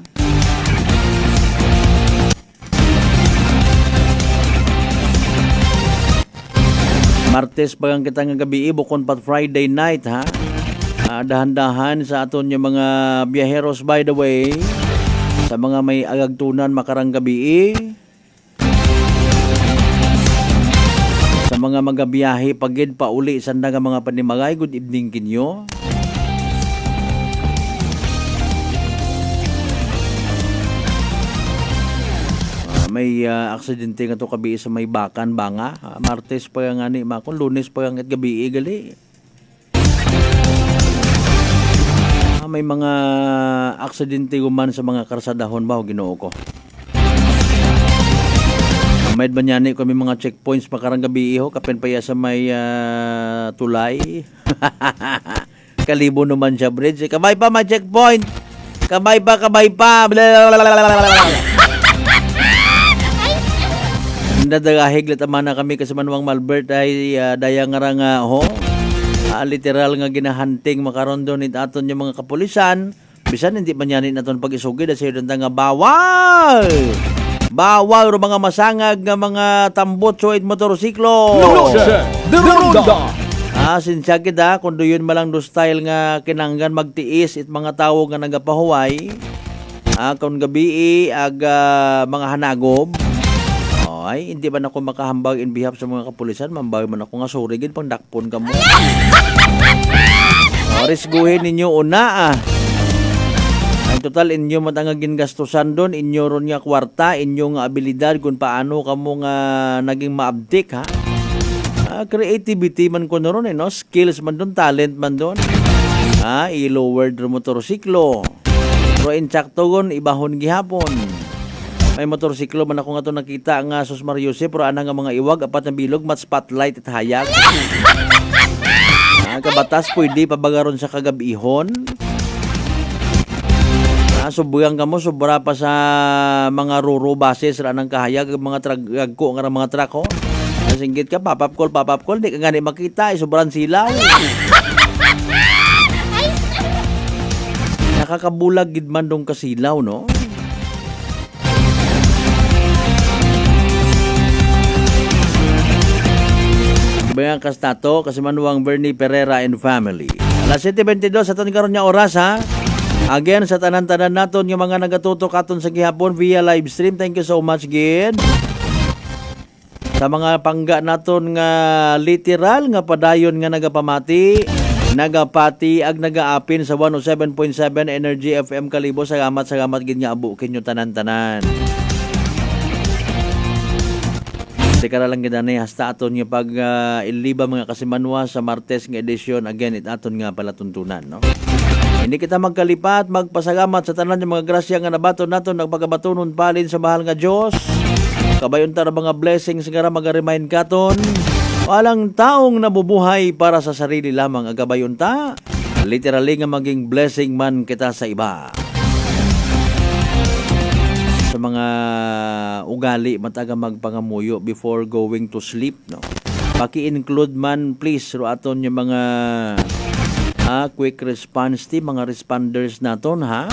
Martes pagang kita nga gabi bukon pat Friday night ha. Dahan-dahan sa aton yung mga biyaheros by the way. Sa mga may agagtunan makarang gabi. Sa mga magabiyahe pagid pa uli sanda nga mga panimagay, good evening kinyo. May aksidente nga to kabi sa may Bakan Banga. Martes pa nga ni makon, Lunes pa nga gabi gali. may mga aksidente guman sa mga karsadahon ba o Ginoo ko. May banyani ko may mga checkpoints makarang gabi iho kapen pa sa may tulay. Kalibo naman siya bridge. Kamay pa may checkpoint. Kamay pa. Nadagahig lataman na kami kasi manuang Malbert ay daya nga ho. Literal nga ginahunting makaron doon aton yung mga kapulisan. Bisan hindi man yanin aton pag-isugid at sayo nga bawal ro mga masangag nga mga tambot suit motorsiklo. Sinsya kita kung doon malang do style nga kinanggan magtiis it mga tao nga nagapahuway. Kung gabi mga hanagob. Ay, hindi ba na ako makahambag in behalf sa mga kapulisan? Mambawi man ako nga surigin pang dakpon ka mo. Risguhin ninyo una Ang total inyo matangagin gastusan doon, inyo ron nga kwarta, inyo nga abilidad kung paano kamo nga naging maabdik ha. Creativity man ko ron no? Skills man doon, talent man doon. I-lowered motorsiklo. Pero insaktogon, ibahon gihapon. May motorsiklo man ako nga to nakita nga sus Mariuse pero ana nga mga iwag apat na bilog mat spotlight at hayag. Kabatas pwede pabagaron sa kagabihon. Subuyan ka mo sobra pa sa mga ruro bases ra nang kahayag mga tragko nga mga truck ho. Singgit ka papap call di ka gani makita sobrang silaw. Nakakabulag gid man dong kasilaw no. Bayang kastato kasi manuang Bernie Pereira and family. Alas 7:22 sa taon karon nga oras ha. Again sa tanan-tanan naton yung mga nagatutok aton sa gihapon via live stream. Thank you so much gid. Sa mga pangga naton nga literal nga padayon nga nagapamati, nagapati ag nagaapin sa 107.7 Energy FM Kalibo. Salamat gid nga abo kinyo tanan-tanan. Sikara lang gid ani hasta aton nga pag iliba mga kasimanwa sa Martes nga edisyon again it aton nga palatuntunan no. Hindi kita magkalipat magpasalamat sa tanan ng mga grasya nga nabaton naton nagpagabatunon palin sa mahal nga Dios. Kabayon ta mga blessings nga maga-remind katon walang taong nabubuhay para sa sarili lamang ang kabayon ta. Literally nga maging blessing man kita sa iba. Sa mga ugali mataga magpangamuyo before going to sleep no. Paki-include man please ro aton yung mga quick response team, mga responders naton ha.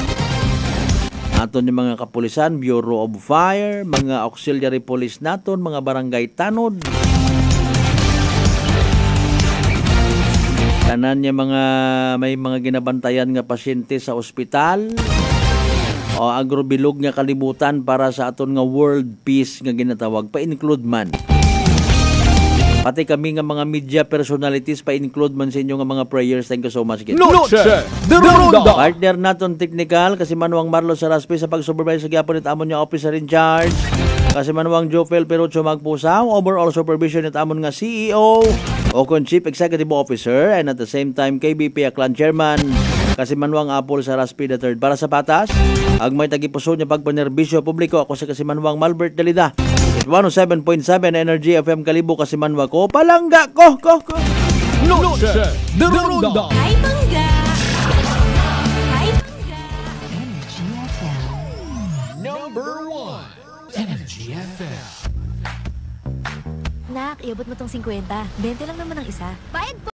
Aton yung mga kapulisan, Bureau of Fire, mga auxiliary police naton, mga barangay tanod. Tanan yung mga may mga ginabantayan nga pasyente sa ospital. O agrobilog nga kalibutan para sa aton nga world peace nga ginatawag pa-include man. Pati kami nga mga media personalities pa-include man sa inyo nga mga prayers. Thank you so much. Partner naton technical kasi manuang Marlo Saraspe sa pag-supervise sa gyapon at amon nga officer in charge. Kasi manuang Jofel Perucho Magpusaw, overall supervision at amon nga CEO o kon Chief Executive Officer and at the same time KBP Aklan Chairman. Kasi manuang Apple Saraspe III para sa patas. Ag may tagipuso niya pagpanerbisyo publiko ako sa kasi manuang Malbert Dalida. 107.7 Energy FM Kalibo kasi manwa ko palangga ko. Noche de Ronda. Hi, Bangga! Energy FM. Number 1. Energy FM. Nak, iabot mo tong 50. 20 lang naman ang isa. Bayad po!